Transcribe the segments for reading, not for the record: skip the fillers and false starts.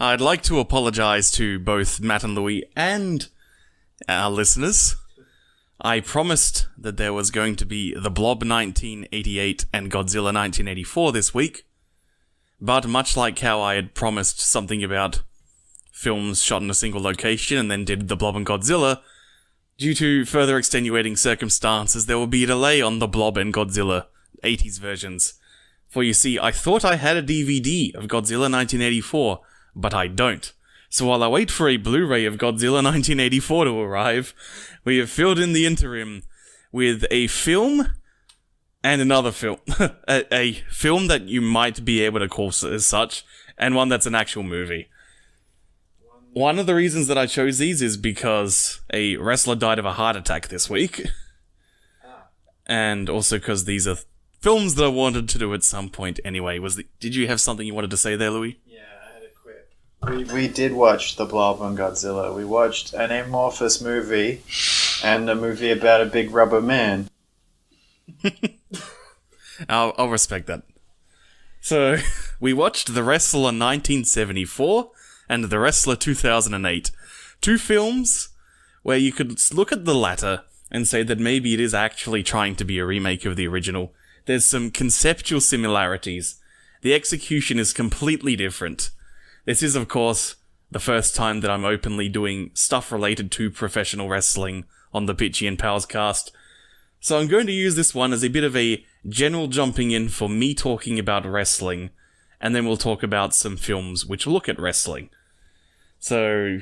I'd like to apologise to both Matt and Louis and our listeners. I promised that there was going to be The Blob 1988 and Godzilla 1984 this week, but much like how I had promised something about films shot in a single location and then did The Blob and Godzilla, due to further extenuating circumstances, there will be a delay on The Blob and Godzilla 80s versions. For you see, I thought I had a DVD of Godzilla 1984, but I don't. So while I wait for a Blu-ray of Godzilla 1984 to arrive, we have filled in the interim with a film and another film. a film that you might be able to call as such, and one that's an actual movie. One of the reasons that I chose these is because a wrestler died of a heart attack this week. And also because these are films that I wanted to do at some point anyway. Did you have something you wanted to say there, Louis? Yeah, I had a quip. We did watch The Blob and Godzilla. We watched an amorphous movie and a movie about a big rubber man. I'll respect that. So, we watched The Wrestler 1974 and The Wrestler 2008. Two films where you could look at the latter and say that maybe it is actually trying to be a remake of the original. There's some conceptual similarities. The execution is completely different. This is, of course, the first time that I'm openly doing stuff related to professional wrestling on the Pichy and Palscast. So I'm going to use this one as a bit of a general jumping in for me talking about wrestling, and then we'll talk about some films which look at wrestling. So,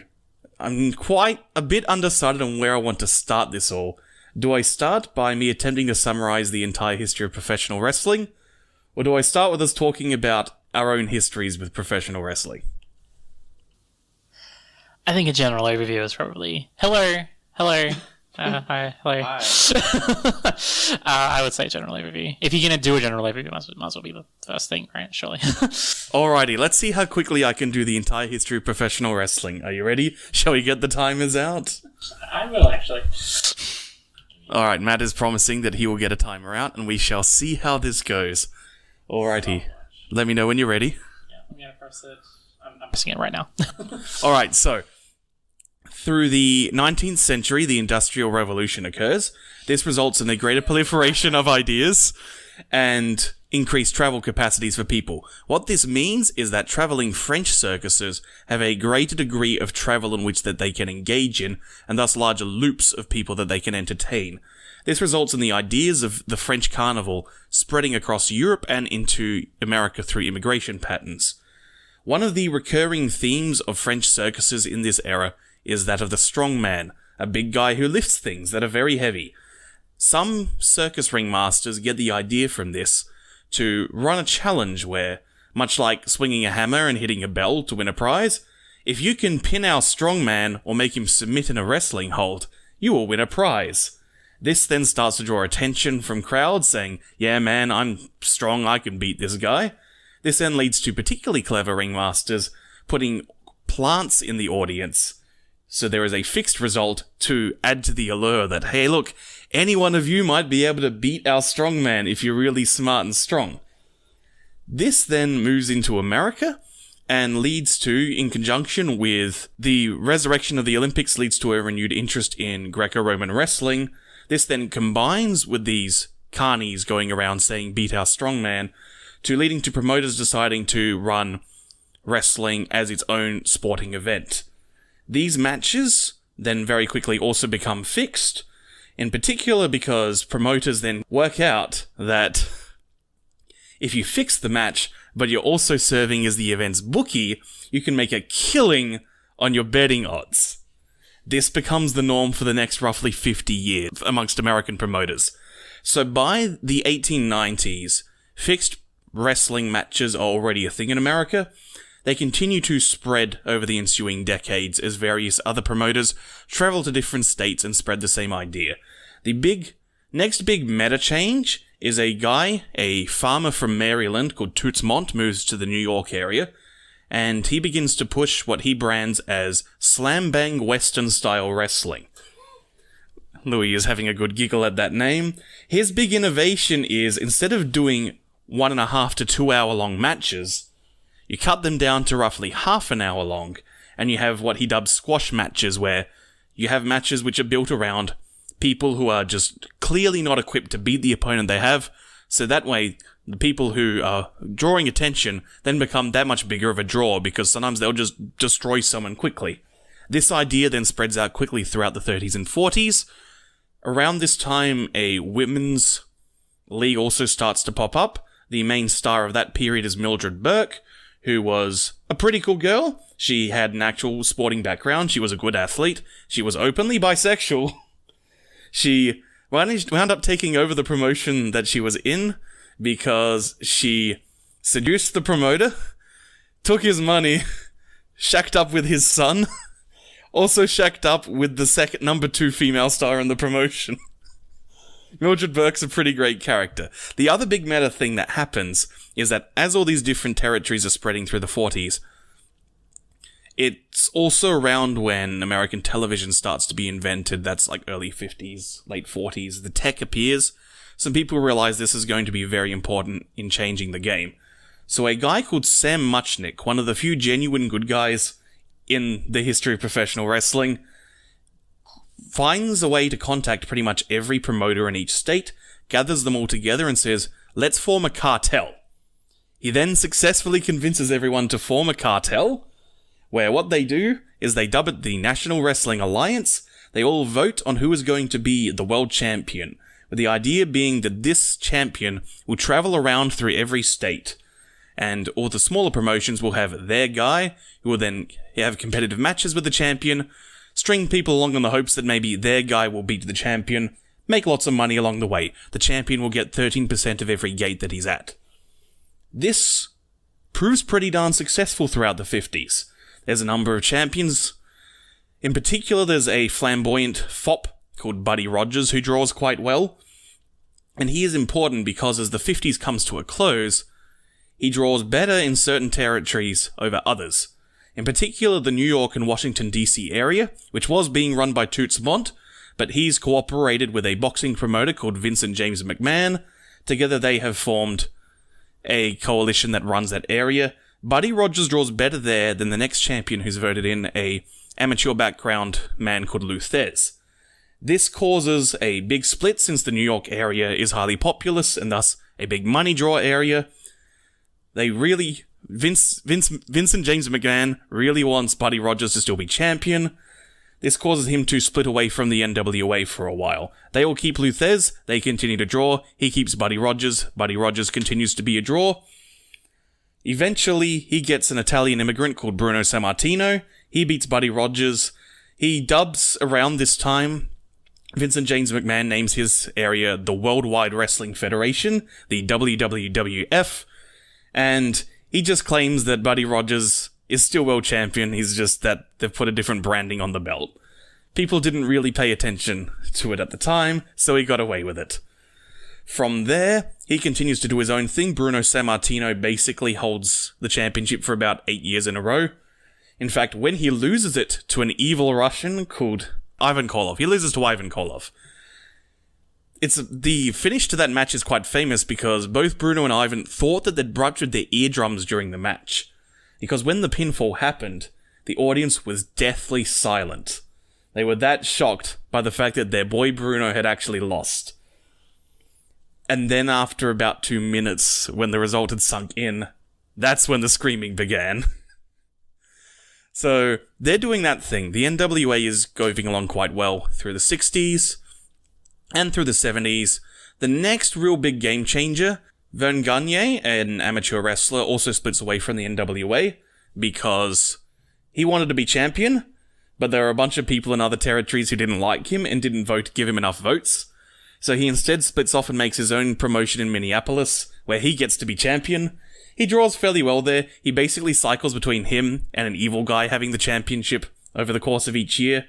I'm quite a bit undecided on where I want to start this all. Do I start by me attempting to summarize the entire history of professional wrestling? Or do I start with us talking about our own histories with professional wrestling? I think a general overview is probably... Hello. Hi. Hello. Hi. I would say general overview. If you're going to do a general overview, might as well be the first thing, right? Surely. Alrighty, let's see how quickly I can do the entire history of professional wrestling. Are you ready? Shall we get the timers out? I will, actually. Alright, Matt is promising that he will get a timer out, and we shall see how this goes. Alrighty, let me know when you're ready. Yeah, I'm going to press it. I'm pressing it right now. Alright, so... Through the 19th century, the Industrial Revolution occurs. This results in a greater proliferation of ideas and increased travel capacities for people. What this means is that traveling French circuses have a greater degree of travel in which that they can engage in, and thus larger loops of people that they can entertain. This results in the ideas of the French carnival spreading across Europe and into America through immigration patterns. One of the recurring themes of French circuses in this era is that of the strong man, a big guy who lifts things that are very heavy. Some circus ringmasters get the idea from this to run a challenge where, much like swinging a hammer and hitting a bell to win a prize, if you can pin our strong man or make him submit in a wrestling hold, you will win a prize. This then starts to draw attention from crowds saying, yeah man, I'm strong, I can beat this guy. This then leads to particularly clever ringmasters putting plants in the audience, so there is a fixed result to add to the allure that, hey look, any one of you might be able to beat our strongman if you're really smart and strong. This then moves into America and leads to, in conjunction with the resurrection of the Olympics, leads to a renewed interest in Greco-Roman wrestling. This then combines with these carnies going around saying beat our strongman, to leading to promoters deciding to run wrestling as its own sporting event. These matches then very quickly also become fixed, in particular because promoters then work out that if you fix the match, but you're also serving as the event's bookie, you can make a killing on your betting odds. This becomes the norm for the next roughly 50 years amongst American promoters. So by the 1890s, fixed wrestling matches are already a thing in America. They continue to spread over the ensuing decades as various other promoters travel to different states and spread the same idea. The next big meta change is a farmer from Maryland called Toots Mondt moves to the New York area, and he begins to push what he brands as slam bang Western style wrestling. Louis is having a good giggle at that name. His big innovation is, instead of doing 1.5 to 2 hour long matches, You cut them down to roughly half an hour long, and you have what he dubs squash matches, where you have matches which are built around people who are just clearly not equipped to beat the opponent they have, so that way the people who are drawing attention then become that much bigger of a draw, because sometimes they'll just destroy someone quickly. This idea then spreads out quickly throughout the 30s and 40s. Around this time, a women's league also starts to pop up. The main star of that period is Mildred Burke, who was a pretty cool girl. She had an actual sporting background. She was a good athlete. She was openly bisexual. She wound up taking over the promotion that she was in because she seduced the promoter, took his money, shacked up with his son, also shacked up with the number 2 female star in the promotion. Mildred Burke's a pretty great character. The other big meta thing that happens is that as all these different territories are spreading through the 40s, it's also around when American television starts to be invented. That's like early 50s, late 40s. The tech appears. Some people realize this is going to be very important in changing the game. So a guy called Sam Muchnick, one of the few genuine good guys in the history of professional wrestling, finds a way to contact pretty much every promoter in each state, gathers them all together and says, let's form a cartel. He then successfully convinces everyone to form a cartel, where what they do is they dub it the National Wrestling Alliance. They all vote on who is going to be the world champion, with the idea being that this champion will travel around through every state, and all the smaller promotions will have their guy, who will then have competitive matches with the champion, string people along in the hopes that maybe their guy will beat the champion, make lots of money along the way. The champion will get 13% of every gate that he's at. This proves pretty darn successful throughout the 50s. There's a number of champions. In particular, there's a flamboyant fop called Buddy Rogers who draws quite well. And he is important because as the 50s comes to a close, he draws better in certain territories over others. In particular, the New York and Washington DC area, which was being run by Toots Mondt, but he's cooperated with a boxing promoter called Vincent James McMahon. Together they have formed a coalition that runs that area. Buddy Rogers draws better there than the next champion who's voted in, a amateur background man called Lou Thez. This causes a big split since the New York area is highly populous and thus a big money draw area. Vincent James McMahon really wants Buddy Rogers to still be champion. This causes him to split away from the NWA for a while. They all keep Lou Thez, they continue to draw, he keeps Buddy Rogers continues to be a draw. Eventually, he gets an Italian immigrant called Bruno Sammartino, he beats Buddy Rogers. He dubs around this time, Vincent James McMahon names his area the Worldwide Wrestling Federation, the WWF, and he just claims that Buddy Rogers is still world champion, he's just that they've put a different branding on the belt. People didn't really pay attention to it at the time, so he got away with it. From there, he continues to do his own thing. Bruno Sammartino basically holds the championship for about 8 years in a row. In fact, when he loses it to an evil Russian called Ivan Koloff, he loses to Ivan Koloff. The finish to that match is quite famous because both Bruno and Ivan thought that they'd ruptured their eardrums during the match. Because when the pinfall happened, the audience was deathly silent. They were that shocked by the fact that their boy Bruno had actually lost. And then after about 2 minutes, when the result had sunk in, that's when the screaming began. So, they're doing that thing. The NWA is going along quite well through the 60s and through the 70s. The next real big game changer, Verne Gagne, an amateur wrestler, also splits away from the NWA because he wanted to be champion, but there are a bunch of people in other territories who didn't like him and didn't give him enough votes. So he instead splits off and makes his own promotion in Minneapolis, where he gets to be champion. He draws fairly well there. He basically cycles between him and an evil guy having the championship over the course of each year,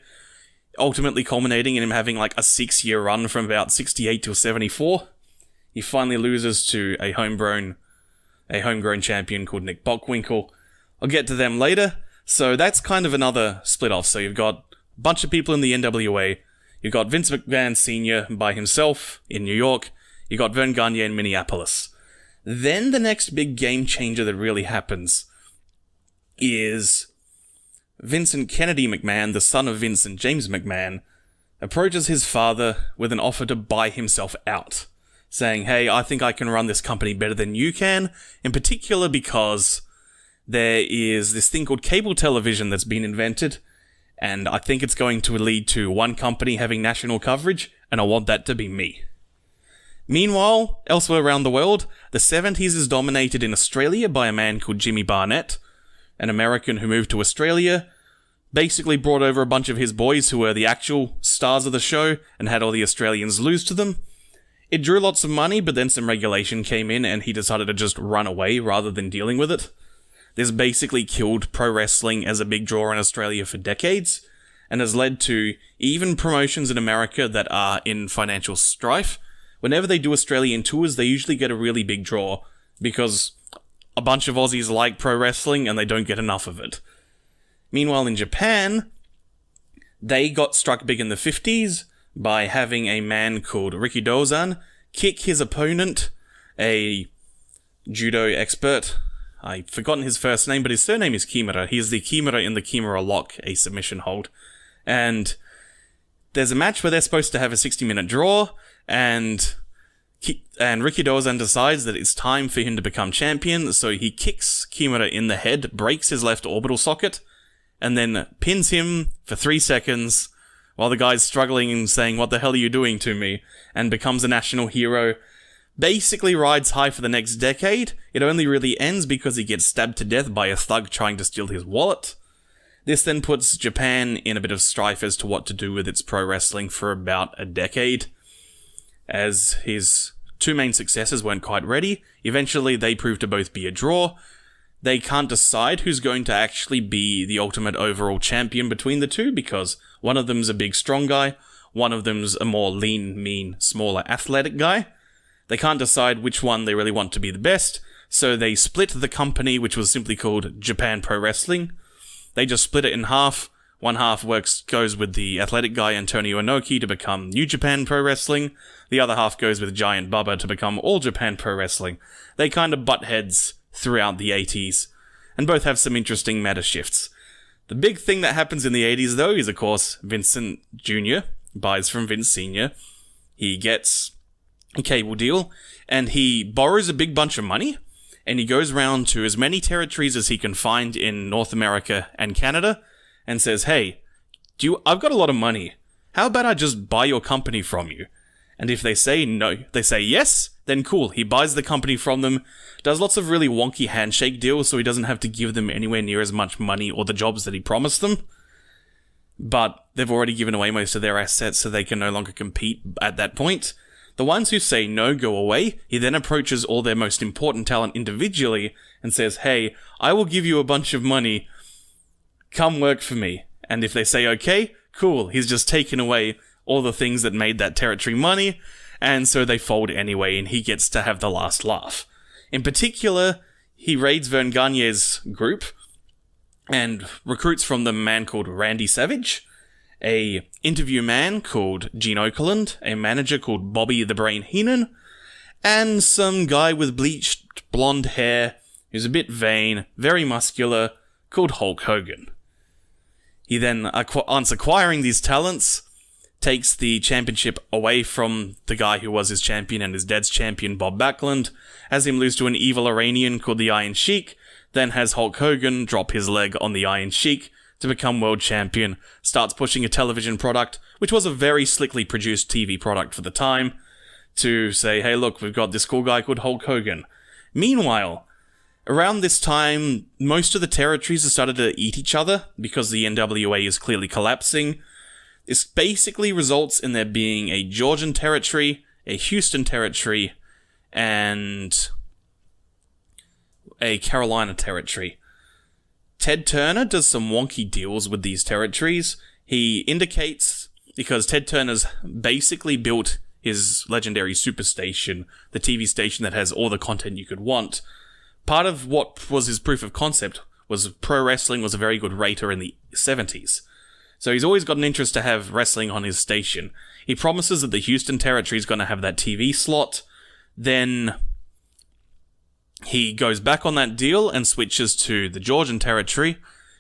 ultimately culminating in him having like a 6-year run from about 68 till 74. He finally loses to a homegrown champion called Nick Bockwinkel. I'll get to them later. So that's kind of another split off. So you've got a bunch of people in the NWA. You've got Vince McMahon Sr. by himself in New York. You got Verne Gagne in Minneapolis. Then the next big game changer that really happens is Vincent Kennedy McMahon, the son of Vincent James McMahon, approaches his father with an offer to buy himself out, saying, hey, I think I can run this company better than you can, in particular because there is this thing called cable television that's been invented, and I think it's going to lead to one company having national coverage, and I want that to be me. Meanwhile, elsewhere around the world, the 70s is dominated in Australia by a man called Jimmy Barnett, an American who moved to Australia, basically brought over a bunch of his boys who were the actual stars of the show and had all the Australians lose to them. It drew lots of money, but then some regulation came in and he decided to just run away rather than dealing with it. This basically killed pro wrestling as a big draw in Australia for decades, and has led to even promotions in America that are in financial strife. Whenever they do Australian tours, they usually get a really big draw, because a bunch of Aussies like pro wrestling and they don't get enough of it. Meanwhile, in Japan, they got struck big in the 50s by having a man called Rikidozan kick his opponent, a judo expert. I've forgotten his first name, but his surname is Kimura. He is the Kimura in the Kimura lock, a submission hold. And there's a match where they're supposed to have a 60-minute draw, and Rikidozan decides that it's time for him to become champion, so he kicks Kimura in the head, breaks his left orbital socket, and then pins him for 3 seconds while the guy's struggling and saying, what the hell are you doing to me? And becomes a national hero. Basically rides high for the next decade. It only really ends because he gets stabbed to death by a thug trying to steal his wallet. This then puts Japan in a bit of strife as to what to do with its pro wrestling for about a decade, as his two main successors weren't quite ready. Eventually, they proved to both be a draw. They can't decide who's going to actually be the ultimate overall champion between the two, because one of them's a big, strong guy, one of them's a more lean, mean, smaller, athletic guy. They can't decide which one they really want to be the best, so they split the company, which was simply called Japan Pro Wrestling. They just split it in half. One half goes with the athletic guy Antonio Inoki to become New Japan Pro Wrestling. The other half goes with Giant Bubba to become All Japan Pro Wrestling. They kind of butt heads throughout the 80s, and both have some interesting meta shifts. The big thing that happens in the 80s, though, is, of course, Vincent Jr. buys from Vince Sr. He gets a cable deal, and he borrows a big bunch of money, and he goes around to as many territories as he can find in North America and Canada, and says, hey, I've got a lot of money. How about I just buy your company from you? And if they say no, they say yes, then cool. He buys the company from them, does lots of really wonky handshake deals so he doesn't have to give them anywhere near as much money or the jobs that he promised them. But they've already given away most of their assets, so they can no longer compete at that point. The ones who say no go away. He then approaches all their most important talent individually and says, hey, I will give you a bunch of money. Come work for me. And if they say okay, cool. He's just taken away all the things that made that territory money, and so they fold anyway, and he gets to have the last laugh. In particular, he raids Verne Gagne's group, and recruits from them a man called Randy Savage, a interview man called Gene Okerlund, a manager called Bobby the Brain Heenan, and some guy with bleached blonde hair, who's a bit vain, very muscular, called Hulk Hogan. He then, once acquiring these talents, takes the championship away from the guy who was his champion and his dad's champion, Bob Backlund, has him lose to an evil Iranian called the Iron Sheik, then has Hulk Hogan drop his leg on the Iron Sheik to become world champion, starts pushing a television product, which was a very slickly produced TV product for the time, to say, hey look, we've got this cool guy called Hulk Hogan. Meanwhile, around this time, most of the territories have started to eat each other, because the NWA is clearly collapsing. This basically results in there being a Georgian territory, a Houston territory, and a Carolina territory. Ted Turner does some wonky deals with these territories. He indicates, because Ted Turner's basically built his legendary Superstation, the TV station that has all the content you could want. Part of what was his proof of concept was pro wrestling was a very good rater in the 70s. So he's always got an interest to have wrestling on his station. He promises that the Houston territory is going to have that TV slot. Then He goes back on that deal and switches to the Georgian territory,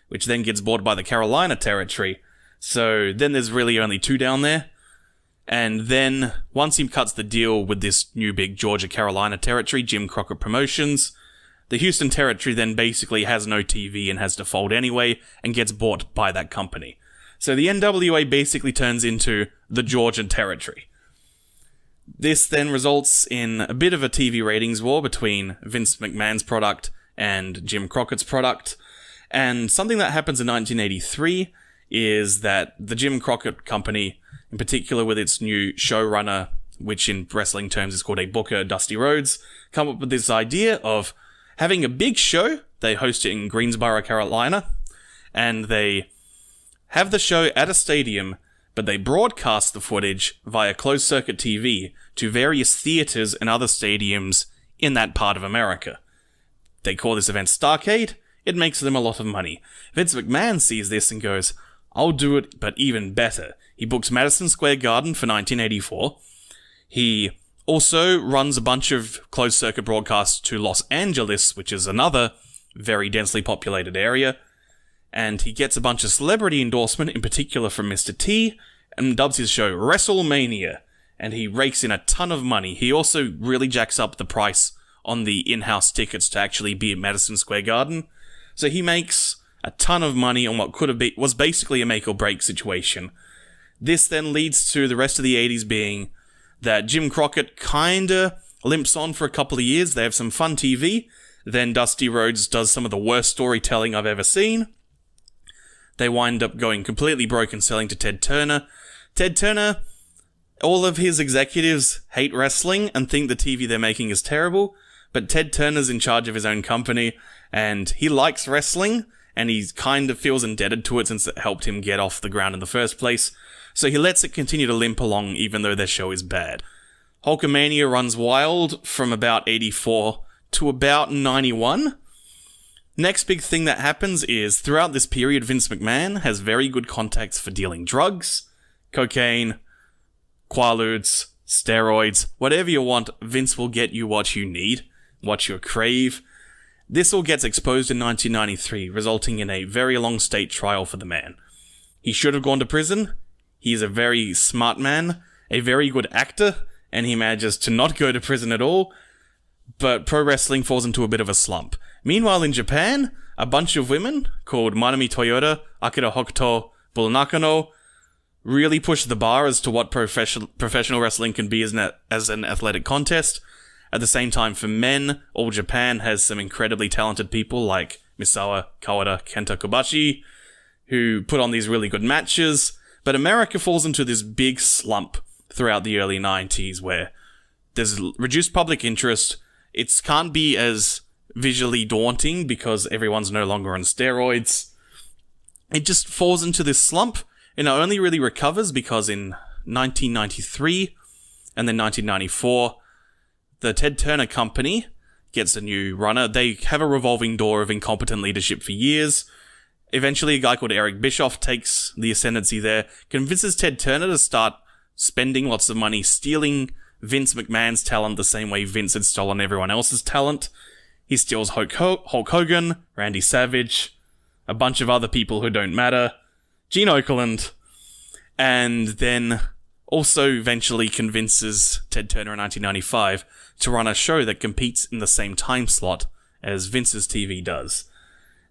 which then gets bought by the Carolina territory. So then there's really only 2 down there. And then, once he cuts the deal with this new big Georgia-Carolina territory, Jim Crockett Promotions, the Houston territory then basically has no TV and has to fold anyway, and gets bought by that company. So the NWA basically turns into the Georgian territory. This then results in a bit of a TV ratings war between Vince McMahon's product and Jim Crockett's product. And something that happens in 1983 is that the Jim Crockett Company, in particular with its new showrunner, which in wrestling terms is called a booker, Dusty Rhodes, come up with this idea of having a big show. They host it in Greensboro, Carolina, and they have the show at a stadium, but they broadcast the footage via closed-circuit TV to various theaters and other stadiums in that part of America. They call this event Starcade. It makes them a lot of money. Vince McMahon sees this and goes, "I'll do it, but even better." He books Madison Square Garden for 1984. He also runs a bunch of closed-circuit broadcasts to Los Angeles, which is another very densely populated area. And he gets a bunch of celebrity endorsement, in particular from Mr. T, and dubs his show WrestleMania. And he rakes in a ton of money. He also really jacks up the price on the in-house tickets to actually be at Madison Square Garden. So he makes a ton of money on what was basically a make-or-break situation. This then leads to the rest of the 80s being that Jim Crockett kinda limps on for a couple of years. They have some fun TV. Then Dusty Rhodes does some of the worst storytelling I've ever seen. They wind up going completely broke and selling to Ted Turner. Ted Turner, all of his executives hate wrestling and think the TV they're making is terrible, but Ted Turner's in charge of his own company, and he likes wrestling, and he kind of feels indebted to it since it helped him get off the ground in the first place. So he lets it continue to limp along even though their show is bad. Hulkamania runs wild from about 84 to about 91. Next big thing that happens is throughout this period, Vince McMahon has very good contacts for dealing drugs, cocaine, quaaludes, steroids, whatever you want. Vince will get you what you need, what you crave. This all gets exposed in 1993, resulting in a very long state trial for the man. He should have gone to prison. He is a very smart man, a very good actor, and he manages to not go to prison at all, but pro wrestling falls into a bit of a slump. Meanwhile, in Japan, a bunch of women called Manami Toyota, Akira Hokuto, Bull Nakano really push the bar as to what professional wrestling can be as an athletic contest. At the same time, for men, All Japan has some incredibly talented people like Misawa, Kawada, Kenta Kobashi, who put on these really good matches. But America falls into this big slump throughout the early 90s where there's reduced public interest. It can't be as visually daunting because everyone's no longer on steroids. It just falls into this slump, and it only really recovers because in 1993 and then 1994, the Ted Turner Company gets a new runner. They have a revolving door of incompetent leadership for years. Eventually, a guy called Eric Bischoff takes the ascendancy there, convinces Ted Turner to start spending lots of money, stealing Vince McMahon's talent the same way Vince had stolen everyone else's talent. He steals Hulk Hogan, Randy Savage, a bunch of other people who don't matter, Gene Okerlund, and then also eventually convinces Ted Turner in 1995 to run a show that competes in the same time slot as Vince's TV does.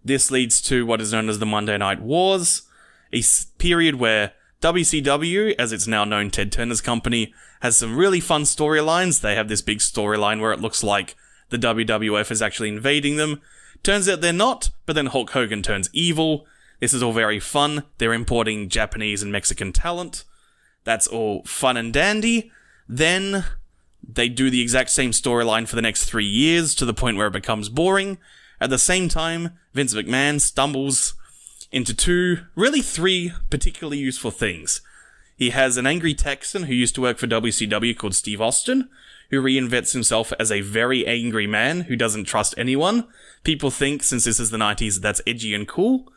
This leads to what is known as the Monday Night Wars, a period where WCW, as it's now known, Ted Turner's company, has some really fun storylines. They have this big storyline where it looks like the WWF is actually invading them. Turns out they're not, but then Hulk Hogan turns evil. This is all very fun. They're importing Japanese and Mexican talent. That's all fun and dandy. Then they do the exact same storyline for the next 3 years to the point where it becomes boring. At the same time, Vince McMahon stumbles into three particularly useful things. He has an angry Texan who used to work for WCW called Steve Austin, who reinvents himself as a very angry man who doesn't trust anyone. People think, since this is the 90s, that's edgy and cool.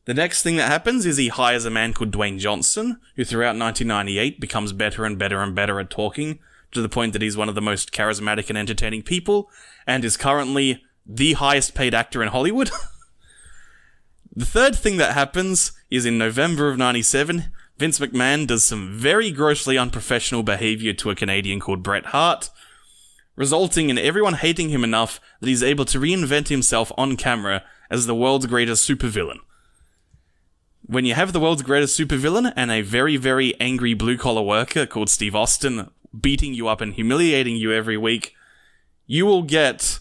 The next thing that happens is he hires a man called Dwayne Johnson, who throughout 1998 becomes better and better and better at talking to the point that he's one of the most charismatic and entertaining people, and is currently the highest paid actor in Hollywood. The third thing that happens is in November of 97, Vince McMahon does some very grossly unprofessional behavior to a Canadian called Bret Hart, resulting in everyone hating him enough that he's able to reinvent himself on camera as the world's greatest supervillain. When you have the world's greatest supervillain and a very, very angry blue-collar worker called Steve Austin beating you up and humiliating you every week, you will get,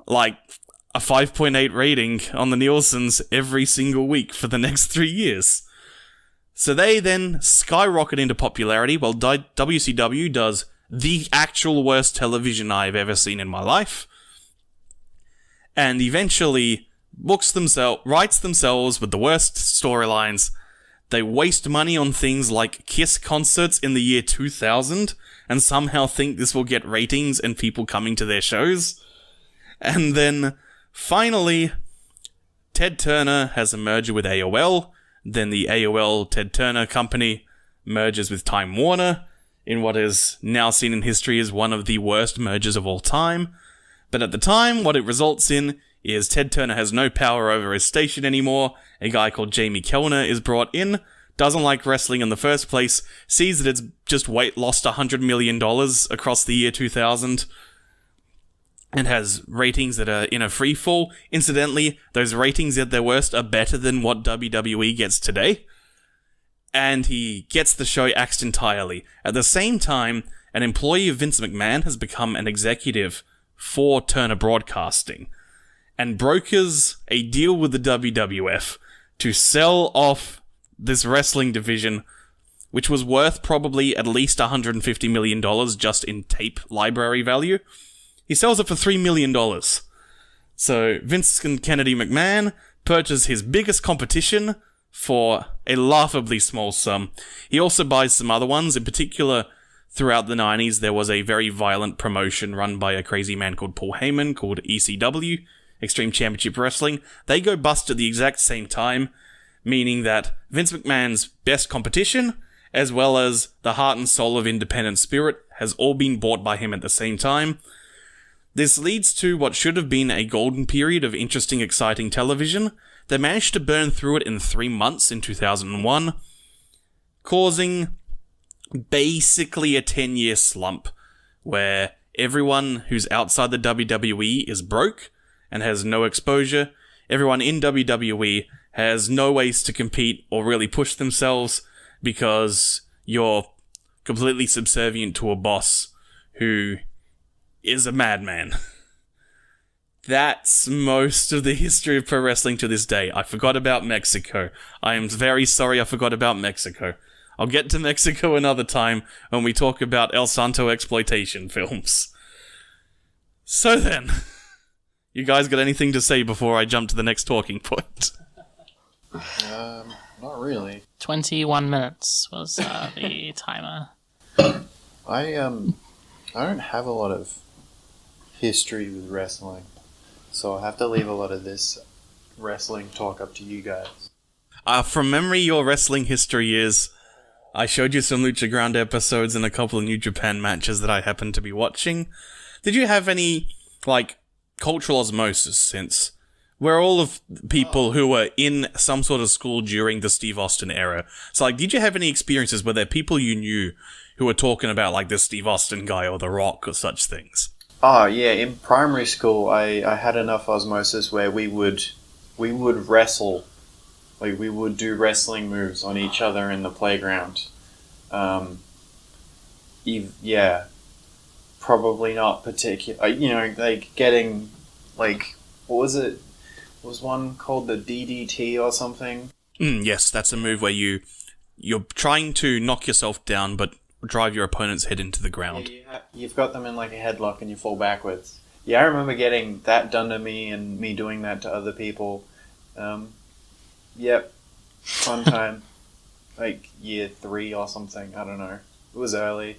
like, a 5.8 rating on the Nielsen's every single week for the next 3 years. So they then skyrocket into popularity while WCW does the actual worst television I've ever seen in my life, and eventually writes themselves with the worst storylines. They waste money on things like Kiss concerts in the year 2000 and somehow think this will get ratings and people coming to their shows. And then, finally, Ted Turner has a merger with AOL. Then the AOL Ted Turner company merges with Time Warner in what is now seen in history as one of the worst mergers of all time. But at the time, what it results in is Ted Turner has no power over his station anymore. A guy called Jamie Kellner is brought in, doesn't like wrestling in the first place, sees that it's just lost $100 million across the year 2000, and has ratings that are in a free fall. Incidentally, those ratings at their worst are better than what WWE gets today. And he gets the show axed entirely. At the same time, an employee of Vince McMahon has become an executive for Turner Broadcasting and brokers a deal with the WWF to sell off this wrestling division, which was worth probably at least $150 million just in tape library value. He sells it for $3 million. So Vince and Kennedy McMahon purchase his biggest competition for a laughably small sum. He also buys some other ones. In particular, throughout the 90s, there was a very violent promotion run by a crazy man called Paul Heyman called ECW, Extreme Championship Wrestling. They go bust at the exact same time, meaning that Vince McMahon's best competition, as well as the heart and soul of independent spirit, has all been bought by him at the same time. This leads to what should have been a golden period of interesting, exciting television. They managed to burn through it in 3 months in 2001, causing basically a 10-year slump where everyone who's outside the WWE is broke and has no exposure. Everyone in WWE has no ways to compete or really push themselves because you're completely subservient to a boss who is a madman. That's most of the history of pro wrestling to this day. I forgot about Mexico. I am very sorry I forgot about Mexico. I'll get to Mexico another time when we talk about El Santo exploitation films. So then, you guys got anything to say before I jump to the next talking point? Not really. 21 minutes was the timer. I don't have a lot of history with wrestling, so I'll have to leave a lot of this wrestling talk up to you guys. From memory, your wrestling history is, I showed you some Lucha Grande episodes and a couple of New Japan matches that I happened to be watching. Did you have any, cultural osmosis since we're all of people who were in some sort of school during the Steve Austin era? So, did you have any experiences where there are people you knew who were talking about, the Steve Austin guy or The Rock or such things? Oh, yeah, in primary school, I had enough osmosis where we would wrestle. We would do wrestling moves on each other in the playground. Yeah, probably not particular. Getting, what was it? Was one called the DDT or something? Yes, that's a move where you're trying to knock yourself down, but drive your opponent's head into the ground. Yeah, you've got them in a headlock and you fall backwards. Yeah, I remember getting that done to me and me doing that to other people. Yep, fun time. Year 3 or something, I don't know. It was early.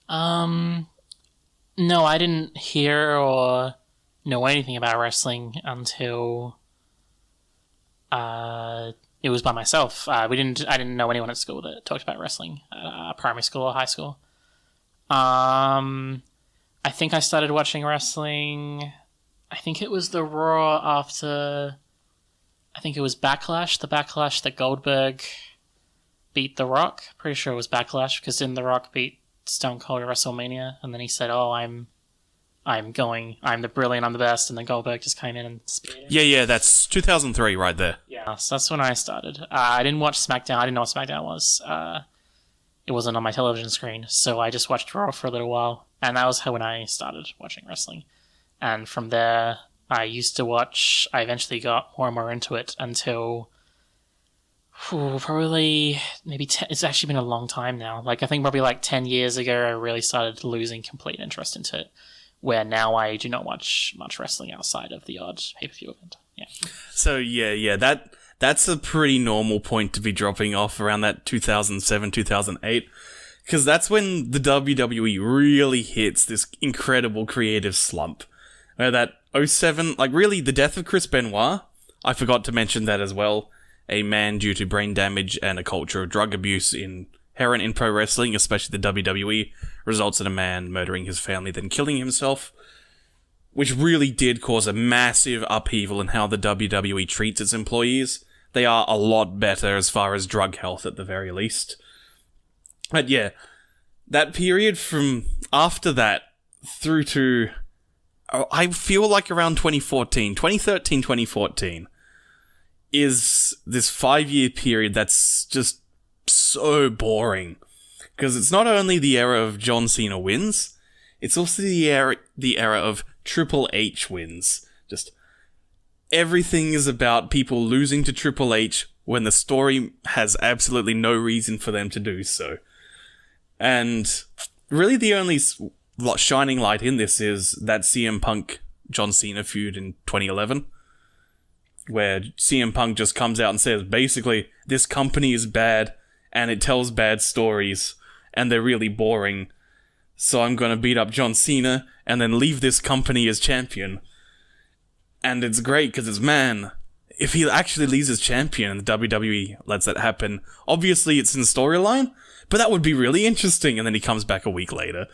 No, I didn't hear or know anything about wrestling until it was by myself. I didn't know anyone at school that talked about wrestling, primary school or high school. I think I started watching wrestling. I think it was the Raw after. I think it was Backlash. The Backlash that Goldberg beat The Rock. Pretty sure it was Backlash because didn't The Rock beat Stone Cold at WrestleMania? And then he said, "Oh, I'm the brilliant, I'm the best," and then Goldberg just came in and speared him. Yeah, that's 2003 right there. Yeah, so that's when I started. I didn't watch SmackDown. I didn't know what SmackDown was. It wasn't on my television screen, so I just watched Raw for a little while, and that was when I started watching wrestling. And from there, I used to watch. I eventually got more and more into it until probably maybe 10. It's actually been a long time now. Like I think probably like 10 years ago, I really started losing complete interest into it. Where now I do not watch much wrestling outside of the odd pay-per-view event. Yeah. So yeah, that's a pretty normal point to be dropping off around that 2007, 2008. Because that's when the WWE really hits this incredible creative slump. Where that 07, like really the death of Chris Benoit, I forgot to mention that as well. A man due to brain damage and a culture of drug abuse inherent in pro wrestling, especially the WWE, results in a man murdering his family, then killing himself, which really did cause a massive upheaval in how the WWE treats its employees. They are a lot better as far as drug health at the very least. But yeah, that period from after that through to, I feel like around 2013, 2014, is this 5-year period that's just so boring. Because it's not only the era of John Cena wins, it's also the era of Triple H wins. Just everything is about people losing to Triple H when the story has absolutely no reason for them to do so. And really the only shining light in this is that CM Punk John Cena feud in 2011. Where CM Punk just comes out and says, basically, this company is bad and it tells bad stories. And they're really boring, so I'm gonna beat up John Cena and then leave this company as champion. And it's great, because it's, man, if he actually leaves as champion and the WWE lets that happen, obviously it's in storyline, but that would be really interesting, and then he comes back a week later.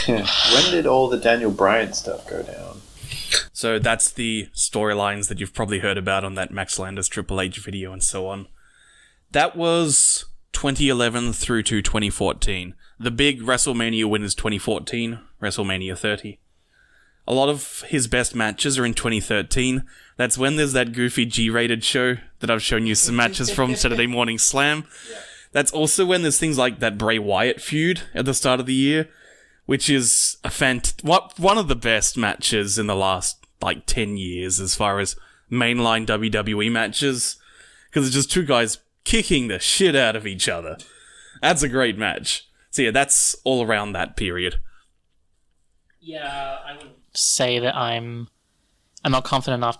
When did all the Daniel Bryan stuff go down? So that's the storylines that you've probably heard about on that Max Landis Triple H video and so on. That was 2011 through to 2014. The big WrestleMania win is 2014, WrestleMania 30. A lot of his best matches are in 2013. That's when there's that goofy G-rated show that I've shown you some matches from Saturday Morning Slam. Yeah. That's also when there's things like that Bray Wyatt feud at the start of the year, which is one of the best matches in the last, 10 years as far as mainline WWE matches. Because it's just two guys kicking the shit out of each other. That's a great match. So yeah, that's all around that period. Yeah, I would say that I'm not confident enough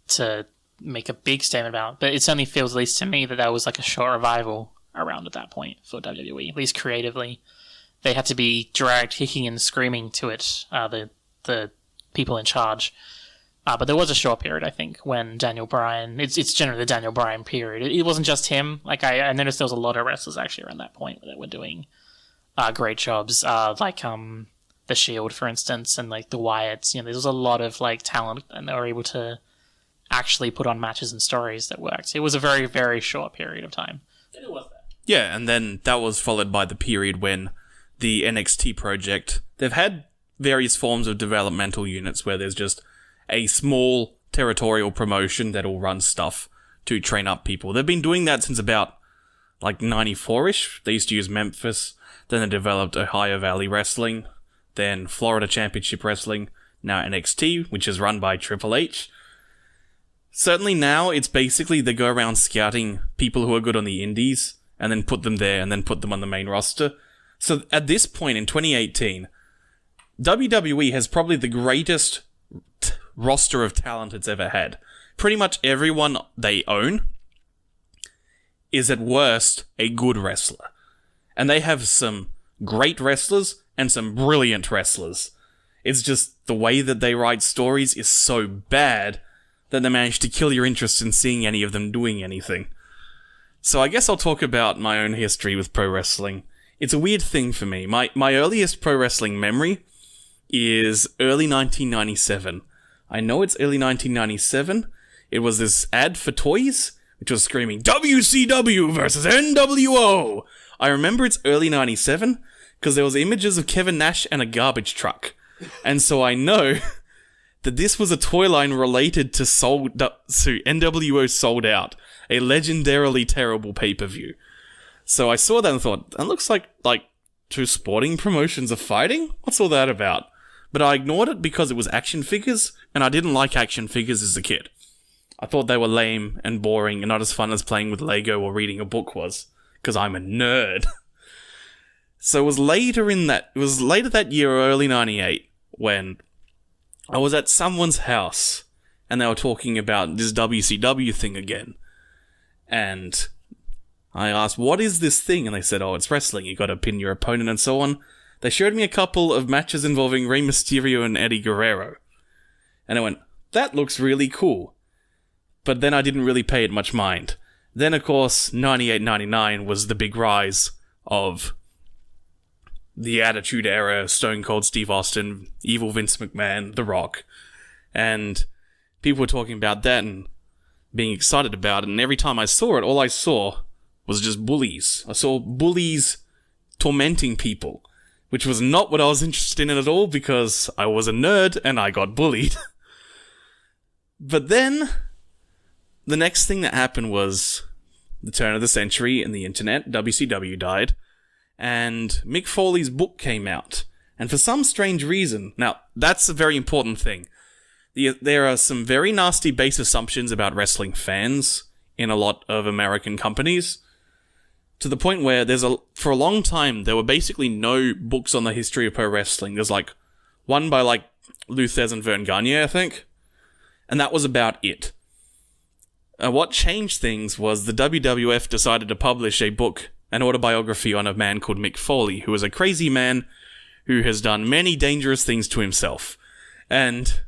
to make a big statement about it, but it certainly feels, at least to me, that was like a short revival around at that point for WWE, at least creatively. They had to be dragged kicking and screaming to it, the people in charge. But there was a short period, I think, when Daniel Bryan... It's generally the Daniel Bryan period. It wasn't just him. Like, I noticed there was a lot of wrestlers, actually, around that point that were doing great jobs. The Shield, for instance, and, the Wyatts. There was a lot of, talent, and they were able to actually put on matches and stories that worked. It was a very, very short period of time. It was that. Yeah, and then that was followed by the period when the NXT project... They've had various forms of developmental units where there's just a small territorial promotion that'll run stuff to train up people. They've been doing that since about 94-ish. They used to use Memphis, then they developed Ohio Valley Wrestling, then Florida Championship Wrestling, now NXT, which is run by Triple H. Certainly now, it's basically they go around scouting people who are good on the indies, and then put them there, and then put them on the main roster. So at this point in 2018, WWE has probably the greatest roster of talent it's ever had. Pretty much everyone they own is at worst a good wrestler. And they have some great wrestlers and some brilliant wrestlers. It's just the way that they write stories is so bad that they manage to kill your interest in seeing any of them doing anything. So I guess I'll talk about my own history with pro wrestling it's a weird thing for me. My earliest pro wrestling memory is early 1997. I know it's early 1997. It was this ad for toys, which was screaming, WCW versus NWO! I remember it's early 97, because there was images of Kevin Nash and a garbage truck. And so I know that this was a toy line related to NWO Sold Out, a legendarily terrible pay-per-view. So I saw that and thought, that looks like two sporting promotions are fighting? What's all that about? But I ignored it because it was action figures, and I didn't like action figures as a kid. I thought they were lame and boring and not as fun as playing with Lego or reading a book was, because I'm a nerd. So it was later that year, early 98, when I was at someone's house, and they were talking about this WCW thing again. And I asked, what is this thing? And they said, oh, it's wrestling. You got to pin your opponent and so on. They showed me a couple of matches involving Rey Mysterio and Eddie Guerrero. And I went, that looks really cool. But then I didn't really pay it much mind. Then, of course, 98-99 was the big rise of the Attitude Era, Stone Cold Steve Austin, Evil Vince McMahon, The Rock. And people were talking about that and being excited about it. And every time I saw it, all I saw was just bullies. I saw bullies tormenting people, which was not what I was interested in at all because I was a nerd and I got bullied. But then, the next thing that happened was the turn of the century and the internet. WCW died, and Mick Foley's book came out. And for some strange reason, now, that's a very important thing. There are some very nasty base assumptions about wrestling fans in a lot of American companies, to the point where for a long time, there were basically no books on the history of pro wrestling. There's one by Luthez and Verne Gagne, I think. And that was about it. What changed things was the WWF decided to publish a book, an autobiography on a man called Mick Foley, who is a crazy man who has done many dangerous things to himself. And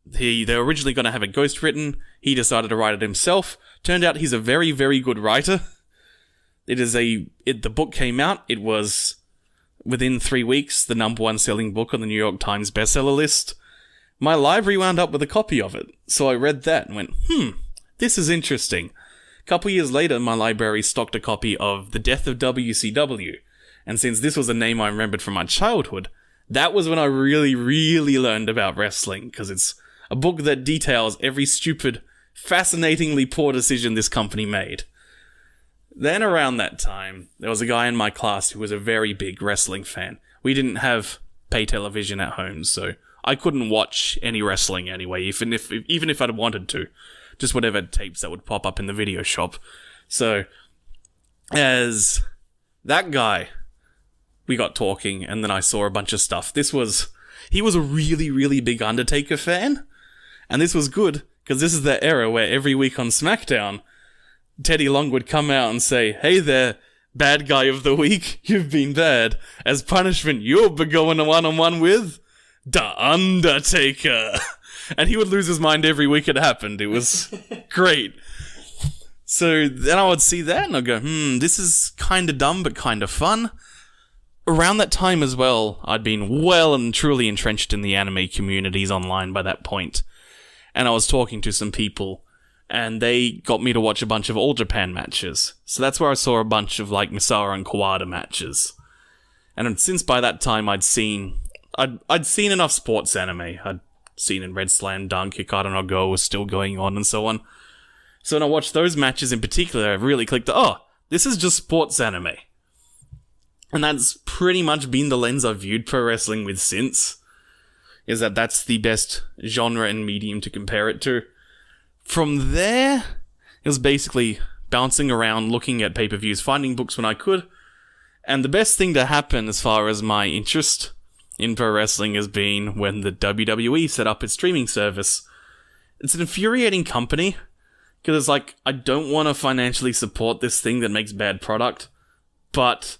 they were originally going to have it ghostwritten. He decided to write it himself. Turned out he's a very, very good writer. The book came out. It was, within 3 weeks, the #1 selling book on the New York Times bestseller list. My library wound up with a copy of it. So I read that and went, this is interesting. A couple years later, my library stocked a copy of The Death of WCW. And since this was a name I remembered from my childhood, that was when I really, really learned about wrestling, because it's a book that details every stupid, fascinatingly poor decision this company made. Then around that time, there was a guy in my class who was a very big wrestling fan. We didn't have pay television at home, so I couldn't watch any wrestling anyway, even if I'd wanted to. Just whatever tapes that would pop up in the video shop. So, as that guy, we got talking, and then I saw a bunch of stuff. He was a really, really big Undertaker fan, and this was good, because this is the era where every week on SmackDown, Teddy Long would come out and say, hey there, bad guy of the week, you've been bad. As punishment, you'll be going a one-on-one with The Undertaker. And he would lose his mind every week it happened. It was great. So then I would see that and I'd go, this is kind of dumb but kind of fun. Around that time as well, I'd been well and truly entrenched in the anime communities online by that point. And I was talking to some people, and they got me to watch a bunch of All Japan matches. So that's where I saw a bunch of Misawa and Kawada matches. And since by that time I'd seen enough sports anime. I'd seen in Red Slam Dunk, Hikaru no Go was still going on and so on. So when I watched those matches in particular, I really clicked, this is just sports anime. And that's pretty much been the lens I've viewed pro wrestling with since. Is that's the best genre and medium to compare it to. From there, it was basically bouncing around, looking at pay-per-views, finding books when I could. And the best thing to happen as far as my interest in pro wrestling has been when the WWE set up its streaming service. It's an infuriating company, because it's I don't want to financially support this thing that makes bad product, but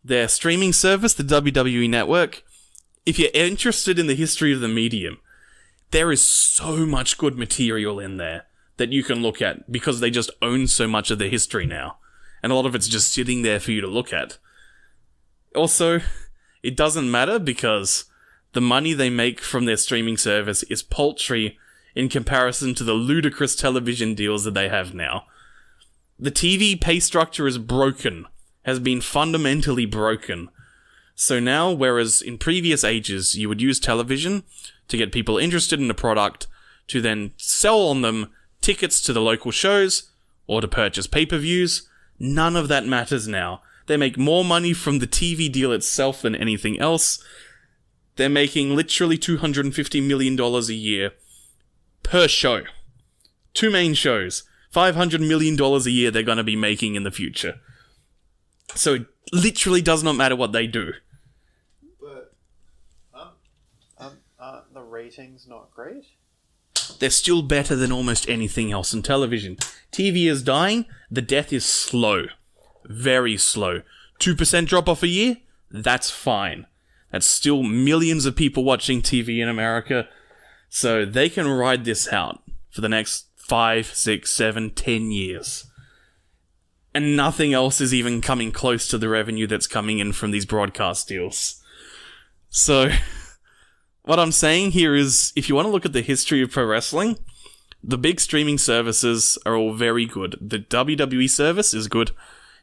their streaming service, the WWE Network, if you're interested in the history of the medium, there is so much good material in there that you can look at because they just own so much of the history now. and a lot of it's just sitting there for you to look at. Also, it doesn't matter because the money they make from their streaming service is paltry in comparison to the ludicrous television deals that they have now. The TV pay structure is broken, has been fundamentally broken. So now, whereas in previous ages you would use television to get people interested in a product, to then sell on them tickets to the local shows, or to purchase pay-per-views, none of that matters now. They make more money from the TV deal itself than anything else. They're making literally $250 million a year per show. 2 main shows. $500 million a year they're going to be making in the future. So it literally does not matter what they do. But aren't the ratings not great? They're still better than almost anything else on television. TV is dying. The death is slow. Very slow. 2% drop off a year? That's fine. That's still millions of people watching TV in America. So they can ride this out for the next 5, 6, 7, 10 years. And nothing else is even coming close to the revenue that's coming in from these broadcast deals. So, what I'm saying here is, if you want to look at the history of pro wrestling, the big streaming services are all very good. The WWE service is good.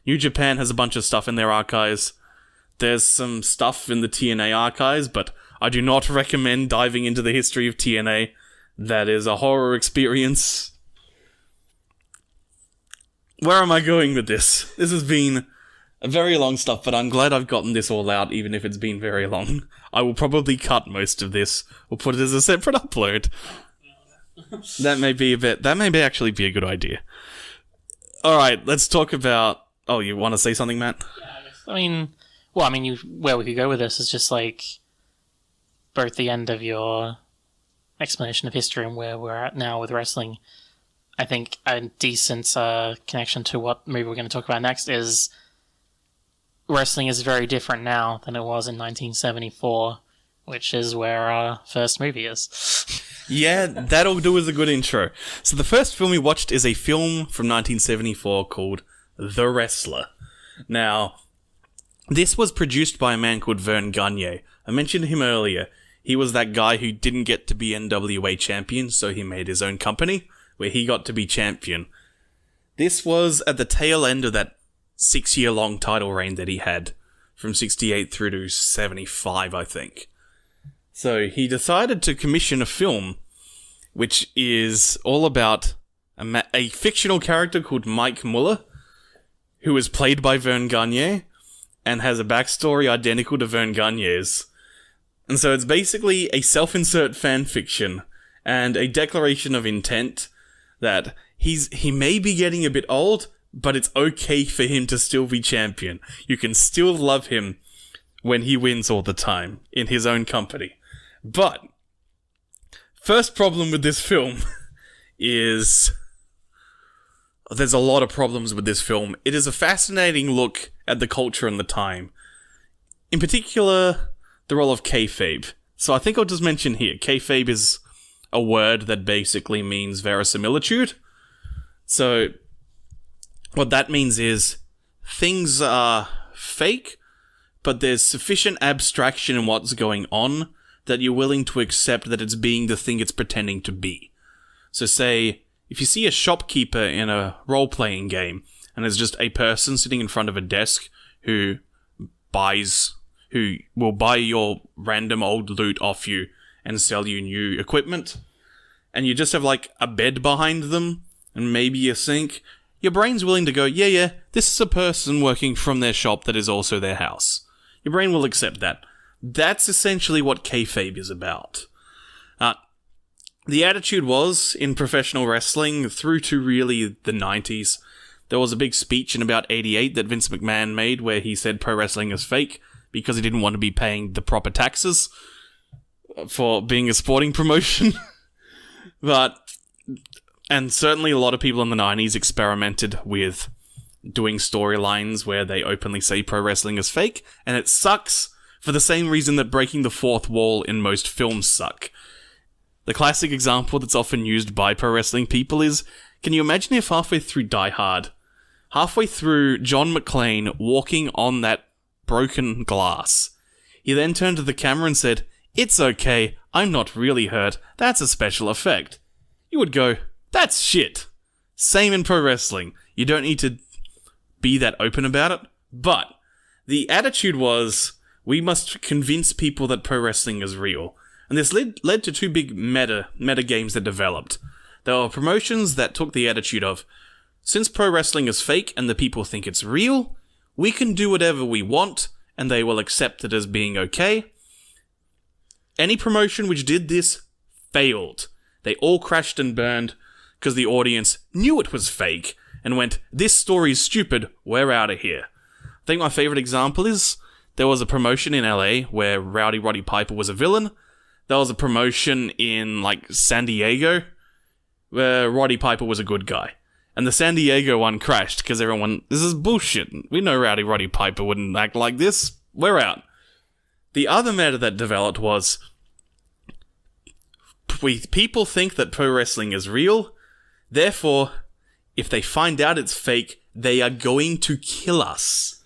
New Japan has a bunch of stuff in their archives. There's some stuff in the TNA archives, but I do not recommend diving into the history of TNA. That is a horror experience. Where am I going with this? This has been a very long stuff, but I'm glad I've gotten this all out, even if it's been very long. I will probably cut most of this, or put it as a separate upload. That may actually be a good idea. Alright, let's talk about... Oh, you want to say something, Matt? Yeah, where we could go with this is just like both the end of your explanation of history and where we're at now with wrestling. I think a decent connection to what movie we're going to talk about next is wrestling is very different now than it was in 1974, which is where our first movie is. Yeah, that'll do as a good intro. So the first film we watched is a film from 1974 called The Wrestler. Now, this was produced by a man called Verne Gagne. I mentioned him earlier. He was that guy who didn't get to be NWA champion, so he made his own company, where he got to be champion. This was at the tail end of that 6-year-long title reign that he had, from 68 through to 75, I think. So he decided to commission a film, which is all about a fictional character called Mike Muller, who is played by Verne Gagne, and has a backstory identical to Verne Gagne's. And so it's basically a self-insert fanfiction, and a declaration of intent that he may be getting a bit old, but it's okay for him to still be champion. You can still love him when he wins all the time in his own company. But first problem with this film is there's a lot of problems with this film. It is a fascinating look at the culture and the time. In particular, the role of kayfabe. So I think I'll just mention here, kayfabe is a word that basically means verisimilitude. So what that means is things are fake, but there's sufficient abstraction in what's going on that you're willing to accept that it's being the thing it's pretending to be. So say, if you see a shopkeeper in a role-playing game, and there's just a person sitting in front of a desk who will buy your random old loot off you and sell you new equipment, and you just have like a bed behind them, and maybe a sink, your brain's willing to go, yeah, this is a person working from their shop that is also their house. Your brain will accept that. That's essentially what kayfabe is about. The attitude was, in professional wrestling, through to really the 90s, there was a big speech in about 88 that Vince McMahon made where he said pro wrestling is fake because he didn't want to be paying the proper taxes for being a sporting promotion. And certainly a lot of people in the 90s experimented with doing storylines where they openly say pro wrestling is fake, and it sucks for the same reason that breaking the fourth wall in most films suck. The classic example that's often used by pro wrestling people is, can you imagine if halfway through Die Hard, halfway through John McClane walking on that broken glass. He then turned to the camera and said, "It's okay, I'm not really hurt, that's a special effect." You would go, that's shit. Same in pro wrestling. You don't need to be that open about it. But the attitude was, we must convince people that pro wrestling is real. And this led to two big meta games that developed. There were promotions that took the attitude of, since pro wrestling is fake and the people think it's real, we can do whatever we want and they will accept it as being okay. Any promotion which did this failed. They all crashed and burned because the audience knew it was fake and went, this story's stupid, we're out of here. I think my favourite example is, there was a promotion in LA where Rowdy Roddy Piper was a villain. There was a promotion in, San Diego where Roddy Piper was a good guy. And the San Diego one crashed because everyone, this is bullshit. We know Rowdy Roddy Piper wouldn't act like this. We're out. The other meta that developed was, people think that pro wrestling is real, therefore, if they find out it's fake, they are going to kill us.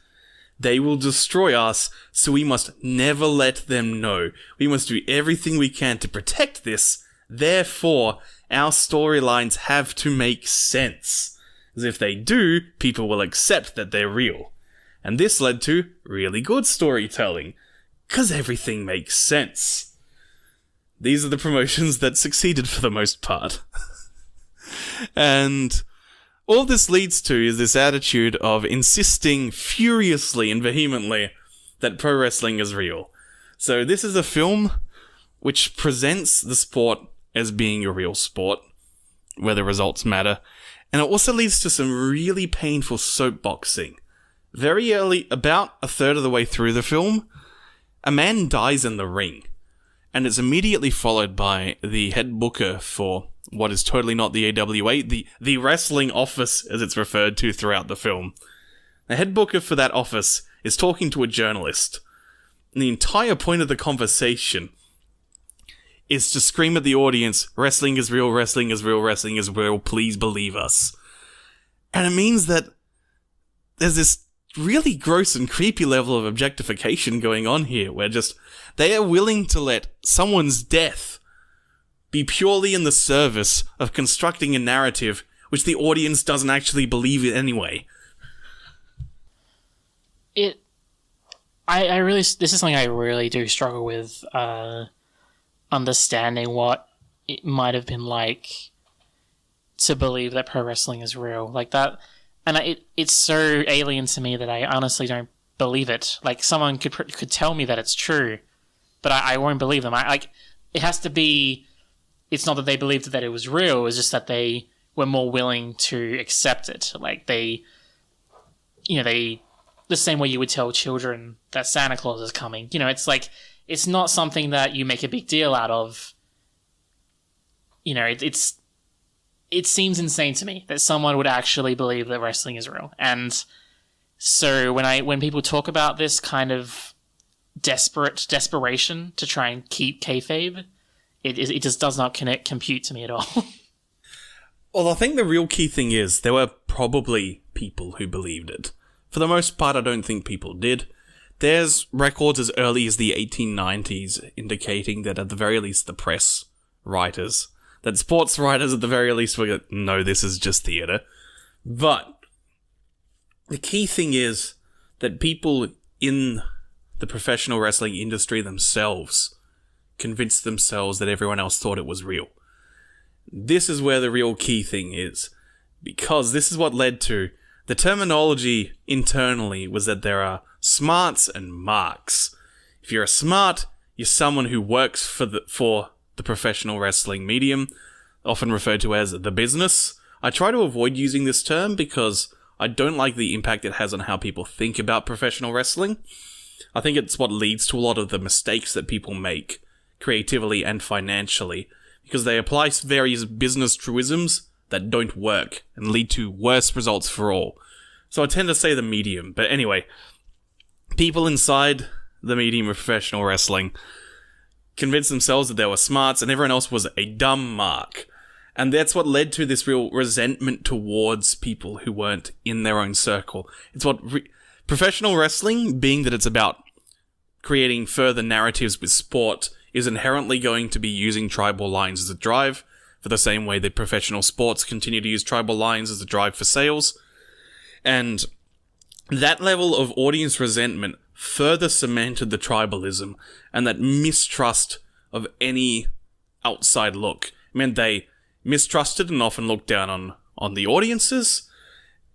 They will destroy us, so we must never let them know. We must do everything we can to protect this, therefore, our storylines have to make sense. As if they do, people will accept that they're real. And this led to really good storytelling, because everything makes sense. These are the promotions that succeeded for the most part. And all this leads to is this attitude of insisting furiously and vehemently that pro wrestling is real. So this is a film which presents the sport as being a real sport, where the results matter, and it also leads to some really painful soapboxing. Very early, about a third of the way through the film, a man dies in the ring, and it's immediately followed by the head booker for what is totally not the AWA, the wrestling office as it's referred to throughout the film. The head booker for that office is talking to a journalist, and the entire point of the conversation is to scream at the audience, wrestling is real, wrestling is real, wrestling is real, please believe us. And it means that there's this really gross and creepy level of objectification going on here, where they are willing to let someone's death be purely in the service of constructing a narrative which the audience doesn't actually believe in anyway. This is something I really do struggle with, understanding what it might have been like to believe that pro wrestling is real like that, and it's so alien to me that I honestly don't believe it. Someone could tell me that it's true, but I won't believe them. It has to be. It's not that they believed that it was real. It's just that they were more willing to accept it. The same way you would tell children that Santa Claus is coming. It's not something that you make a big deal out of. It seems insane to me that someone would actually believe that wrestling is real. And so when people talk about this kind of desperation to try and keep kayfabe, it just does not compute to me at all. Well, I think the real key thing is there were probably people who believed it. For the most part, I don't think people did. There's records as early as the 1890s indicating that at the very least the press writers, that sports writers at the very least were no, this is just theatre. But the key thing is that people in the professional wrestling industry themselves convinced themselves that everyone else thought it was real. This is where the real key thing is, because this is what led to the terminology internally was that there are smarts and marks. If you're a smart, you're someone who works for the professional wrestling medium, often referred to as the business. I try to avoid using this term because I don't like the impact it has on how people think about professional wrestling. I think it's what leads to a lot of the mistakes that people make, creatively and financially, because they apply various business truisms that don't work and lead to worse results for all. So I tend to say the medium, but anyway, people inside the medium of professional wrestling convinced themselves that they were smarts and everyone else was a dumb mark. And that's what led to this real resentment towards people who weren't in their own circle. It's what professional wrestling, being that it's about creating further narratives with sport, is inherently going to be using tribal lines as a drive, for the same way that professional sports continue to use tribal lines as a drive for sales. And that level of audience resentment further cemented the tribalism and that mistrust of any outside look. It meant they mistrusted and often looked down on the audiences.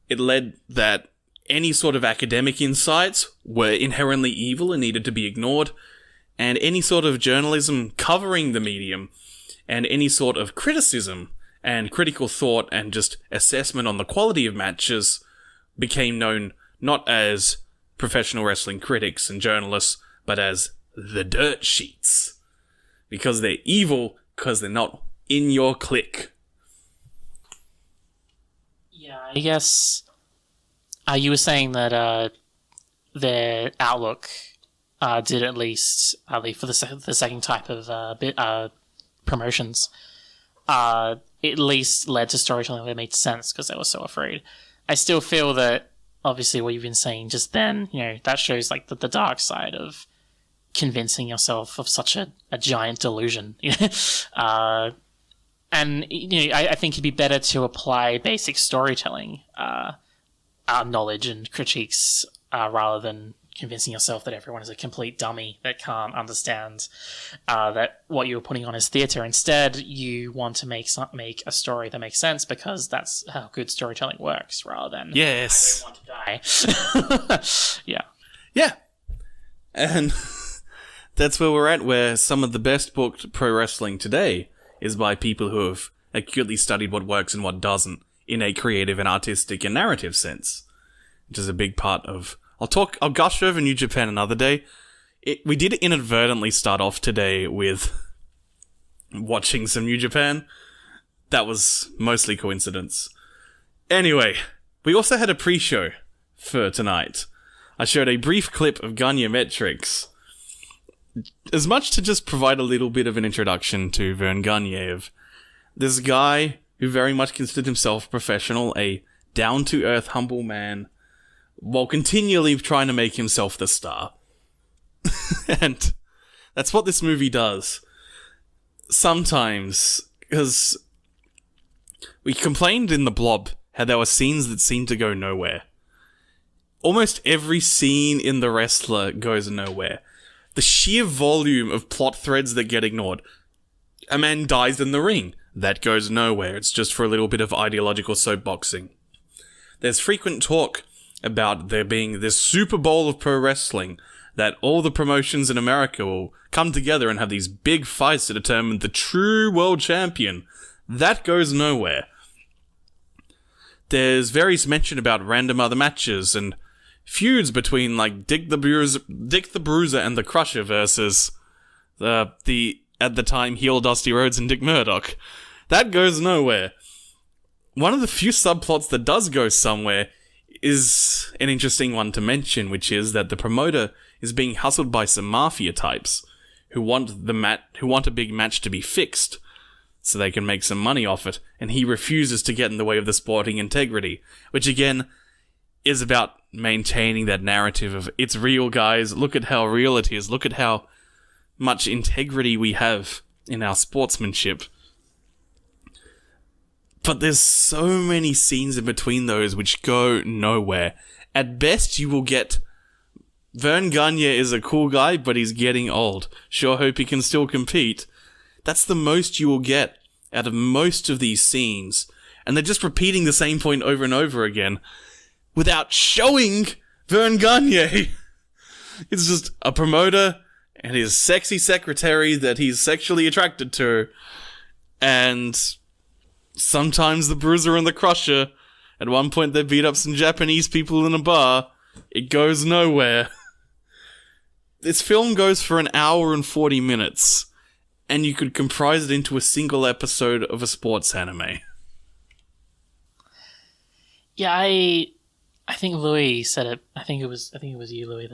It led that any sort of academic insights were inherently evil and needed to be ignored, and any sort of journalism covering the medium and any sort of criticism and critical thought and just assessment on the quality of matches became known not as professional wrestling critics and journalists, but as the dirt sheets. Because they're evil, because they're not in your clique. Yeah, I guess you were saying that their outlook did at least for the second type of promotions, at least led to storytelling that made sense because they were so afraid. I still feel that, obviously, what you've been saying just then, that shows like the dark side of convincing yourself of such a giant delusion. And I think it'd be better to apply basic storytelling knowledge and critiques rather than convincing yourself that everyone is a complete dummy that can't understand that what you're putting on is theatre. Instead, you want to make a story that makes sense because that's how good storytelling works, rather than yes, I don't want to die. Yeah. And that's where we're at, where some of the best booked pro wrestling today is by people who have acutely studied what works and what doesn't in a creative and artistic and narrative sense, which is a big part of... I'll gush over New Japan another day. We did inadvertently start off today with watching some New Japan. That was mostly coincidence. Anyway, we also had a pre-show for tonight. I showed a brief clip of Gagne metrics, as much to just provide a little bit of an introduction to Verne Gagne, of this guy who very much considered himself professional, a down-to-earth, humble man, while continually trying to make himself the star. And that's what this movie does. Sometimes, because we complained in The Blob how there were scenes that seemed to go nowhere. Almost every scene in The Wrestler goes nowhere. The sheer volume of plot threads that get ignored. A man dies in the ring. That goes nowhere. It's just for a little bit of ideological soapboxing. There's frequent talk about there being this Super Bowl of pro wrestling, that all the promotions in America will come together and have these big fights to determine the true world champion. That goes nowhere. There's various mention about random other matches and feuds between like Dick the Bruiser and the Crusher versus the at the time heel Dusty Rhodes and Dick Murdoch. That goes nowhere. One of the few subplots that does go somewhere is an interesting one to mention, which is that the promoter is being hustled by some mafia types who want a big match to be fixed so they can make some money off it, and he refuses to get in the way of the sporting integrity, which again is about maintaining that narrative of it's real, guys, look at how real it is, look at how much integrity we have in our sportsmanship. But there's so many scenes in between those which go nowhere. At best, you will get Verne Gagne is a cool guy, but he's getting old. Sure hope he can still compete. That's the most you will get out of most of these scenes. And they're just repeating the same point over and over again without showing Verne Gagne. It's just a promoter and his sexy secretary that he's sexually attracted to. And sometimes the Bruiser and the Crusher. At one point they beat up some Japanese people in a bar. It goes nowhere. This film goes for an hour and 40 minutes, and you could comprise it into a single episode of a sports anime. Yeah, I think Louis said it. I think it was you, Louis,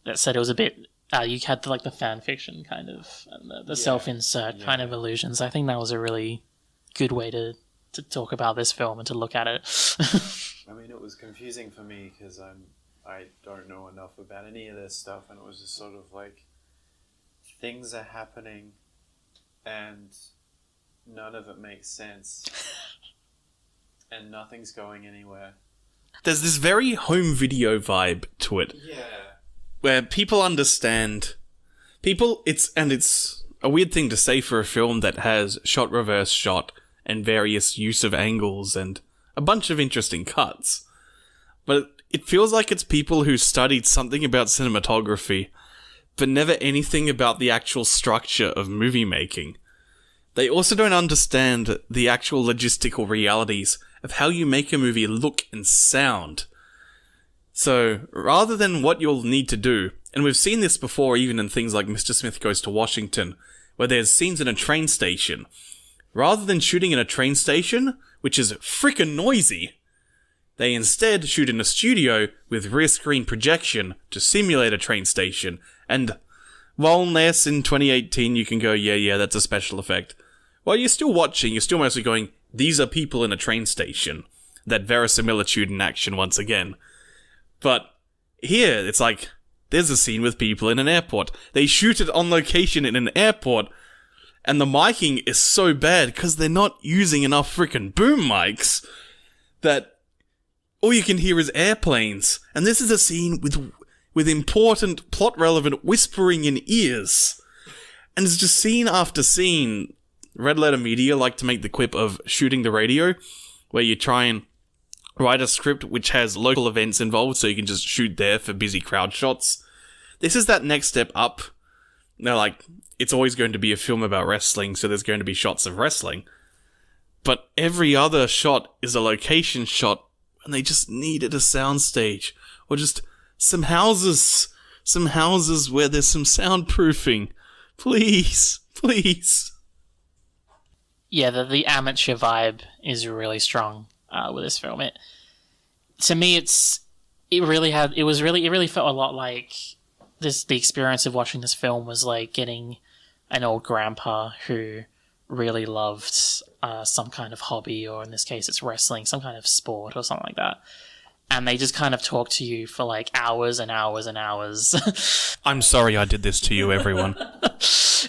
that said it was a bit. You had the fan fiction kind of, and the self-insert kind of illusions. I think that was a really good way to talk about this film and to look at it. I mean, it was confusing for me because I don't know enough about any of this stuff, and it was just sort of like things are happening and none of it makes sense and nothing's going anywhere. There's this very home video vibe to it. Yeah. Where people understand... It's a weird thing to say for a film that has shot, reverse shot, and various use of angles and a bunch of interesting cuts. But it feels like it's people who studied something about cinematography, but never anything about the actual structure of movie making. They also don't understand the actual logistical realities of how you make a movie look and sound. So, rather than what you'll need to do, and we've seen this before even in things like Mr. Smith Goes to Washington, where there's scenes in a train station, rather than shooting in a train station, which is frickin' noisy, they instead shoot in a studio with rear screen projection to simulate a train station, and while yes, in 2018 you can go, yeah, that's a special effect, while you're still watching, you're still mostly going, these are people in a train station. That verisimilitude in action once again. But here, it's like, there's a scene with people in an airport. They shoot it on location in an airport, and the miking is so bad because they're not using enough freaking boom mics that all you can hear is airplanes. And this is a scene with important plot-relevant whispering in ears. And it's just scene after scene. Red Letter Media like to make the quip of shooting the radio, where you try and write a script which has local events involved so you can just shoot there for busy crowd shots. This is that next step up. They're like, it's always going to be a film about wrestling, so there's going to be shots of wrestling. But every other shot is a location shot, and they just needed a soundstage. Or just some houses where there's some soundproofing. Please. Yeah, the amateur vibe is really strong with this film. To me, it really felt a lot like this. The experience of watching this film was like getting an old grandpa who really loved some kind of hobby, or in this case, it's wrestling, some kind of sport or something like that. And they just kind of talk to you for like hours and hours and hours. I'm sorry I did this to you, everyone.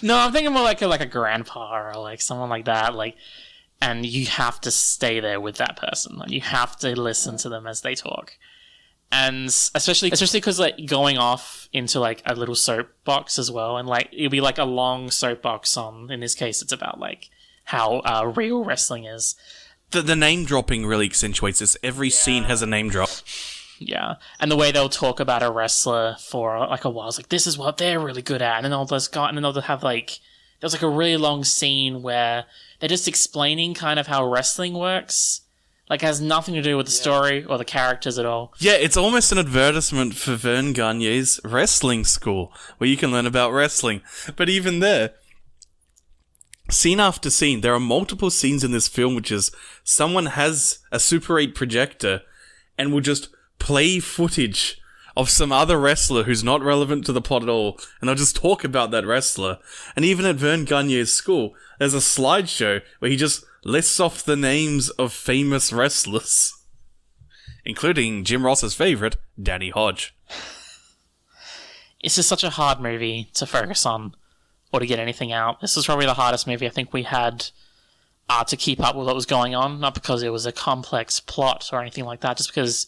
No, I'm thinking more like a grandpa or like someone like that. Like, and you have to stay there with that person. Like, you have to listen to them as they talk. And especially because like going off into like a little soapbox as well, and like it'll be like a long soapbox on. In this case, it's about like how real wrestling is. The name dropping really accentuates this. Every scene has a name drop. Yeah, and the way they'll talk about a wrestler for like a while, it's like, this is what they're really good at, and then they'll have like, there's like a really long scene where they're just explaining kind of how wrestling works. Like, it has nothing to do with the story or the characters at all. Yeah, it's almost an advertisement for Verne Gagne's wrestling school, where you can learn about wrestling. But even there, scene after scene, there are multiple scenes in this film which is someone has a Super 8 projector and will just play footage of some other wrestler who's not relevant to the plot at all, and they'll just talk about that wrestler. And even at Verne Gagne's school, there's a slideshow where he just lists off the names of famous wrestlers, including Jim Ross's favourite, Danny Hodge. It's just such a hard movie to focus on or to get anything out. This was probably the hardest movie I think we had to keep up with what was going on, not because it was a complex plot or anything like that, just because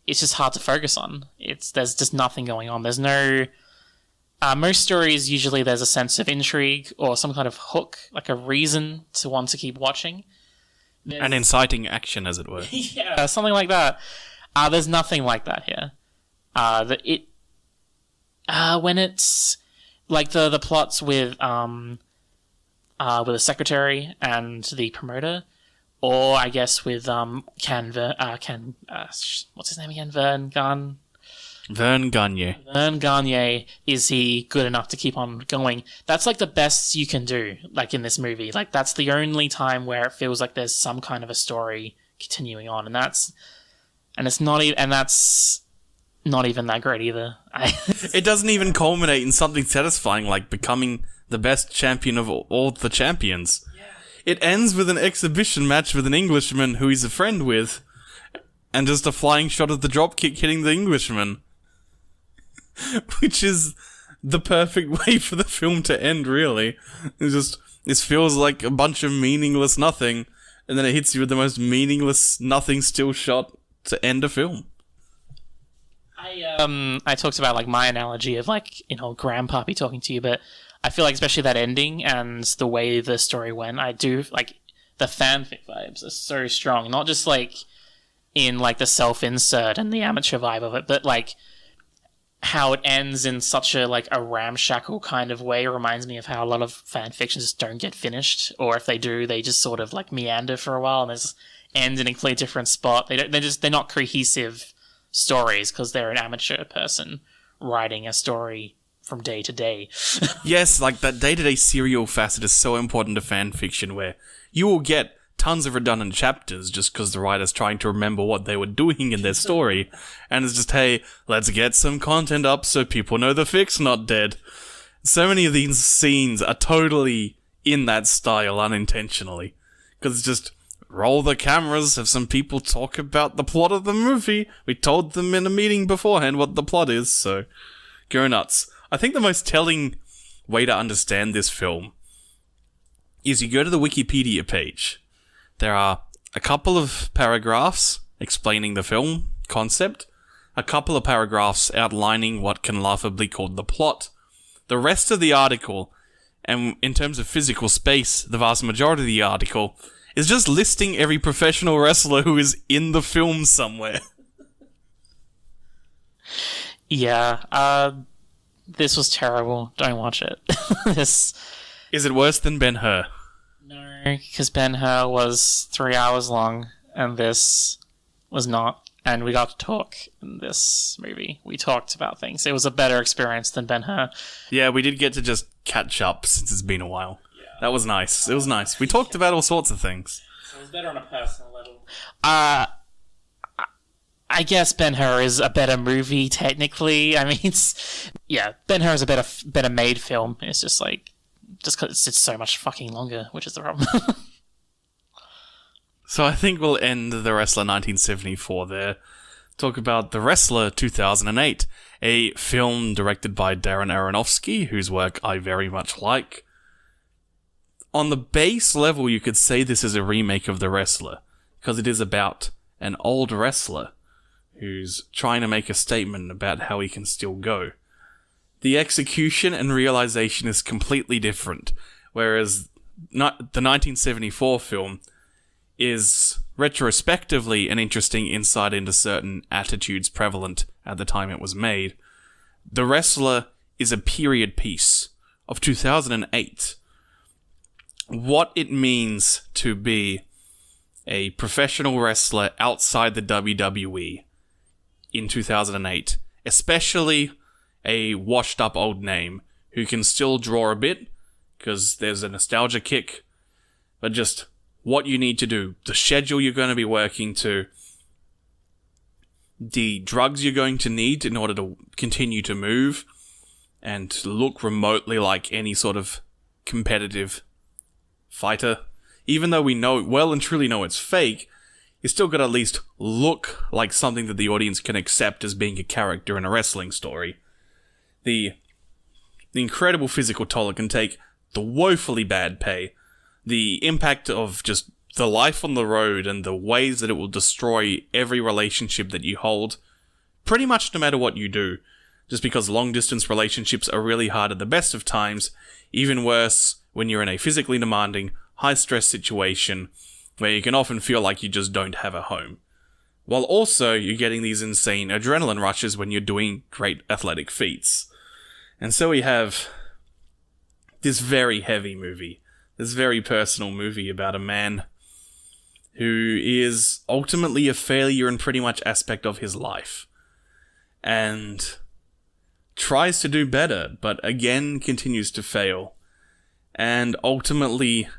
it's just hard to focus on. There's just nothing going on. There's no... most stories, usually there's a sense of intrigue or some kind of hook, like a reason to want to keep watching. An inciting action, as it were. Yeah, something like that. There's nothing like that here. When it's like the plots with the secretary and the promoter, or I guess with what's his name again? Verne Gagne. Verne Gagne. Verne Gagne, is he good enough to keep on going? That's like the best you can do, like in this movie. Like, that's the only time where it feels like there's some kind of a story continuing on, and that's not even that great either. It doesn't even culminate in something satisfying like becoming the best champion of all the champions. Yeah. It ends with an exhibition match with an Englishman who he's a friend with, and just a flying shot of the dropkick hitting the Englishman. Which is the perfect way for the film to end, really. This feels like a bunch of meaningless nothing, and then it hits you with the most meaningless nothing still shot to end a film. I talked about, like, my analogy of, like, grandpappy talking to you, but I feel like especially that ending and the way the story went, I do, like, the fanfic vibes are so strong. Not just, like, in, like, the self-insert and the amateur vibe of it, but, like, how it ends in such a, like, a ramshackle kind of way reminds me of how a lot of fanfictions just don't get finished, or if they do, they just sort of, like, meander for a while and they just end in a completely different spot. They're not cohesive stories because they're an amateur person writing a story from day to day. Yes, like that day-to-day serial facet is so important to fan fiction, where you will get tons of redundant chapters just because the writer's trying to remember what they were doing in their story, and it's just, hey, let's get some content up so people know the fic's not dead. So many of these scenes are totally in that style unintentionally, because it's just roll the cameras, have some people talk about the plot of the movie. We told them in a meeting beforehand what the plot is, so go nuts. I think the most telling way to understand this film is you go to the Wikipedia page. There are a couple of paragraphs explaining the film concept, a couple of paragraphs outlining what can laughably called the plot. The rest of the article, and in terms of physical space, the vast majority of the article, is just listing every professional wrestler who is in the film somewhere. Yeah, this was terrible. Don't watch it. Is it worse than Ben-Hur? No, because Ben-Hur was 3 hours long, and this was not. And we got to talk in this movie. We talked about things. It was a better experience than Ben-Hur. Yeah, we did get to just catch up since it's been a while. Yeah. That was nice. It was nice. We talked about all sorts of things. So it was better on a personal level. I guess Ben-Hur is a better movie, technically. I mean, Ben-Hur is a better made film. It's just like, just because it's so much fucking longer, which is the problem. So I think we'll end The Wrestler 1974 there. Talk about The Wrestler 2008, a film directed by Darren Aronofsky, whose work I very much like. On the base level, you could say this is a remake of The Wrestler, because it is about an old wrestler who's trying to make a statement about how he can still go. The execution and realization is completely different, whereas the 1974 film is retrospectively an interesting insight into certain attitudes prevalent at the time it was made. The Wrestler is a period piece of 2008. What it means to be a professional wrestler outside the WWE in 2008, especially a washed-up old name who can still draw a bit, because there's a nostalgia kick, but just what you need to do, the schedule you're going to be working to, the drugs you're going to need in order to continue to move and look remotely like any sort of competitive fighter. Even though we know, well and truly know it's fake, you still got to at least look like something that the audience can accept as being a character in a wrestling story. The incredible physical toll it can take, the woefully bad pay, the impact of just the life on the road and the ways that it will destroy every relationship that you hold, pretty much no matter what you do, just because long-distance relationships are really hard at the best of times, even worse when you're in a physically demanding, high-stress situation where you can often feel like you just don't have a home. While also you're getting these insane adrenaline rushes when you're doing great athletic feats. And so we have this very heavy movie, this very personal movie about a man who is ultimately a failure in pretty much aspect of his life. And tries to do better, but again continues to fail. And ultimately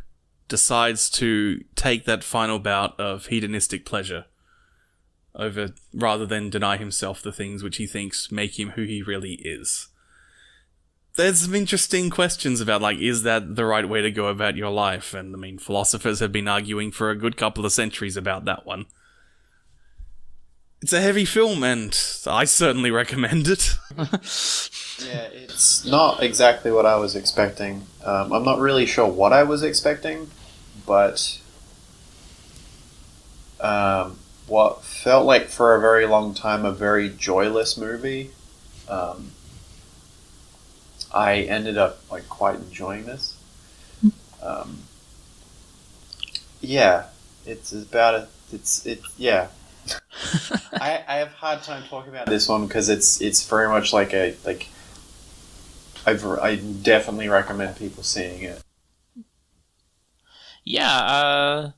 decides to take that final bout of hedonistic pleasure over, rather than deny himself the things which he thinks make him who he really is. there's some interesting questions about, like, is that the right way to go about your life? And, I mean, philosophers have been arguing for a good couple of centuries about that one. It's a heavy film, and I certainly recommend it. Yeah, it's not exactly what I was expecting. I'm not really sure what I was expecting, but what felt like for a very long time a very joyless movie, I ended up like quite enjoying this. Yeah, it's about yeah. I have a hard time talking about this one because it's very much like I definitely recommend people seeing it. Yeah,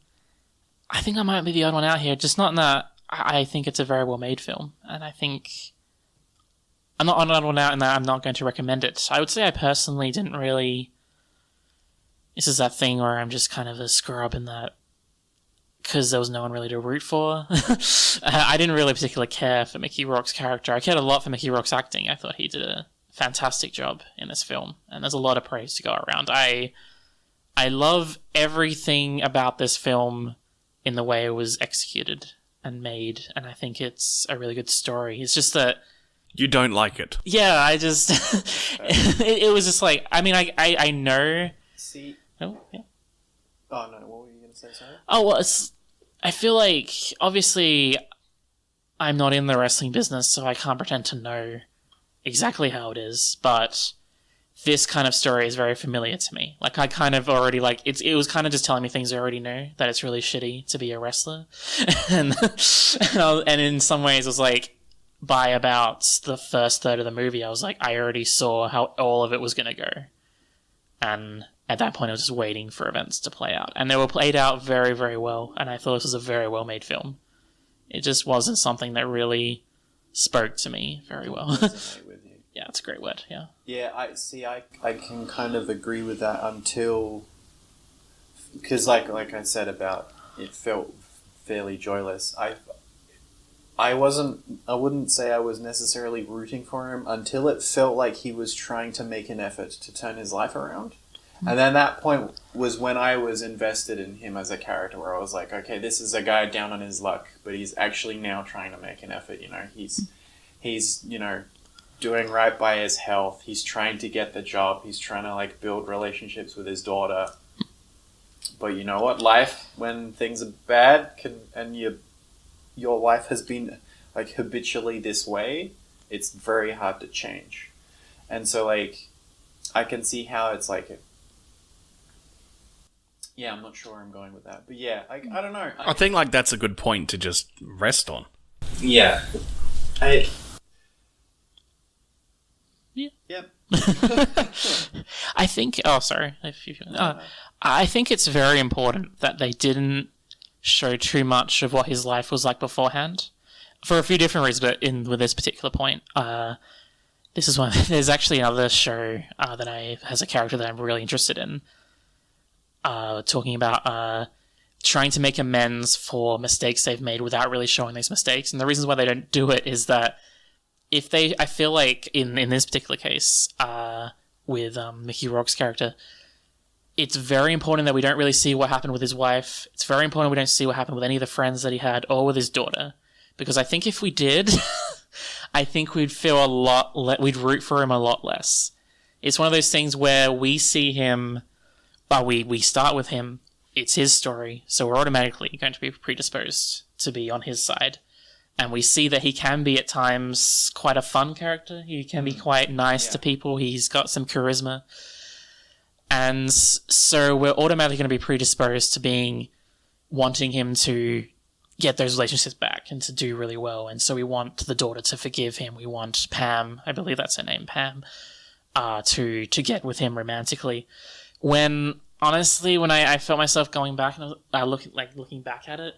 I think I might be the odd one out here. Just not in that I think it's a very well made film, and I think I'm not an odd one out in that I'm not going to recommend it. I would say I personally didn't really. This is that thing where I'm just kind of a scrub in that because there was no one really to root for. I didn't really particularly care for Mickey Rourke's character. I cared a lot for Mickey Rourke's acting. I thought he did a fantastic job in this film, and there's a lot of praise to go around. I love everything about this film in the way it was executed and made, and I think it's a really good story. It's just that You don't like it. yeah, I just it was just like, I mean, I know. See. Oh yeah. Oh no, what were you gonna say? Sorry. Oh well, I feel like obviously I'm not in the wrestling business, so I can't pretend to know exactly how it is, but this kind of story is very familiar to me. Like, I kind of already, like, it was kind of just telling me things I already knew, that it's really shitty to be a wrestler. and in some ways, it was like, by about the first third of the movie, I was like, I already saw how all of it was going to go. And at that point, I was just waiting for events to play out. And they were played out very, very well, and I thought this was a very well-made film. It just wasn't something that really spoke to me very well. Resonate with you. Yeah, it's a great word, yeah. Yeah, I can kind of agree with that until... Because, like I said about it felt fairly joyless. I wouldn't say I was necessarily rooting for him until it felt like he was trying to make an effort to turn his life around. And then that point was when I was invested in him as a character, where I was like, okay, this is a guy down on his luck, but he's actually now trying to make an effort, you know. He's you know, doing right by his health. He's trying to get the job. He's trying to, like, build relationships with his daughter. But you know what? Life, when things are bad, and your life has been, like, habitually this way, it's very hard to change. And so, like, I can see how it's like... Yeah, I'm not sure where I'm going with that. But yeah, I don't know. I think, like, that's a good point to just rest on. Yeah. Yep. I think... Oh, sorry. I think it's very important that they didn't show too much of what his life was like beforehand. For a few different reasons, but with this particular point, this is one... There's actually another show that has a character that I'm really interested in. Talking about trying to make amends for mistakes they've made without really showing those mistakes. And the reasons why they don't do it is that I feel like in this particular case, with Mickey Rourke's character, it's very important that we don't really see what happened with his wife. It's very important we don't see what happened with any of the friends that he had or with his daughter. Because I think if we did, I think we'd feel we'd root for him a lot less. It's one of those things where we see him... we start with him, it's his story, so we're automatically going to be predisposed to be on his side. And we see that he can be, at times, quite a fun character. He can be quite nice to people. He's got some charisma. And so we're automatically going to be predisposed to wanting him to get those relationships back and to do really well. And so we want the daughter to forgive him. We want Pam, I believe that's her name, Pam, to get with him romantically. When, honestly, when I felt myself going back and looking back at it,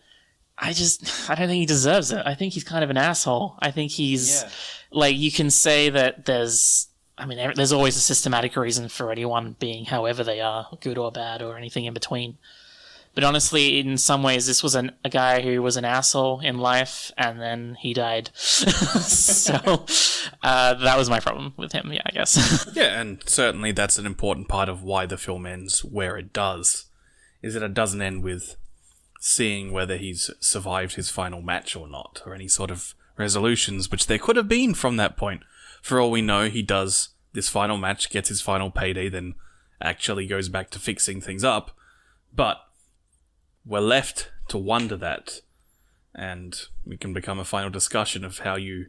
I don't think he deserves it. I think he's kind of an asshole. I think he's, you can say that there's always a systematic reason for anyone being however they are, good or bad or anything in between. But honestly, in some ways, this was a guy who was an asshole in life, and then he died. So that was my problem with him, yeah, I guess. Yeah, and certainly that's an important part of why the film ends where it does, is that it doesn't end with seeing whether he's survived his final match or not, or any sort of resolutions, which there could have been from that point. For all we know, he does this final match, gets his final payday, then actually goes back to fixing things up. But we're left to wonder that, and we can become a final discussion of how you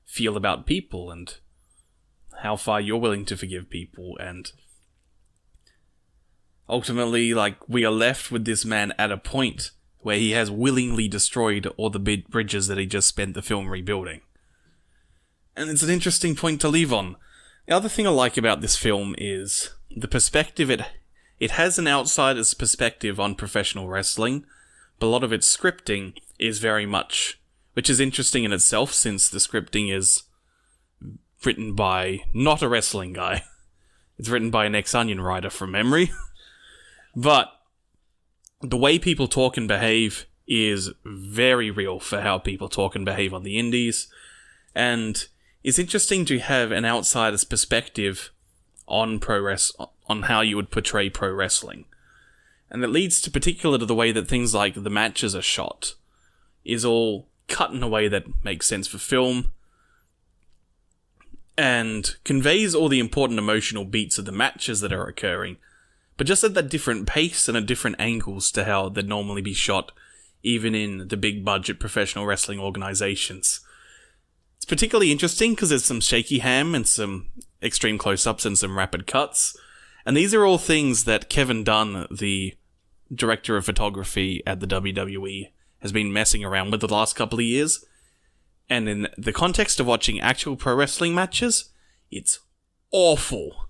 feel about people and how far you're willing to forgive people, and ultimately, like, we are left with this man at a point where he has willingly destroyed all the bridges that he just spent the film rebuilding. And it's an interesting point to leave on. The other thing I like about this film is the perspective it has an outsider's perspective on professional wrestling, but a lot of its scripting is very much, which is interesting in itself since the scripting is written by not a wrestling guy. It's written by an ex-Onion writer from memory. But the way people talk and behave is very real for how people talk and behave on the indies, and it's interesting to have an outsider's perspective on on how you would portray pro wrestling. And it leads to particular to the way that things like the matches are shot is all cut in a way that makes sense for film and conveys all the important emotional beats of the matches that are occurring, but just at that different pace and at different angles to how they'd normally be shot even in the big budget professional wrestling organizations. It's particularly interesting because there's some shaky ham and some extreme close-ups and some rapid cuts. And these are all things that Kevin Dunn, the director of photography at the WWE, has been messing around with the last couple of years. And in the context of watching actual pro wrestling matches, it's awful.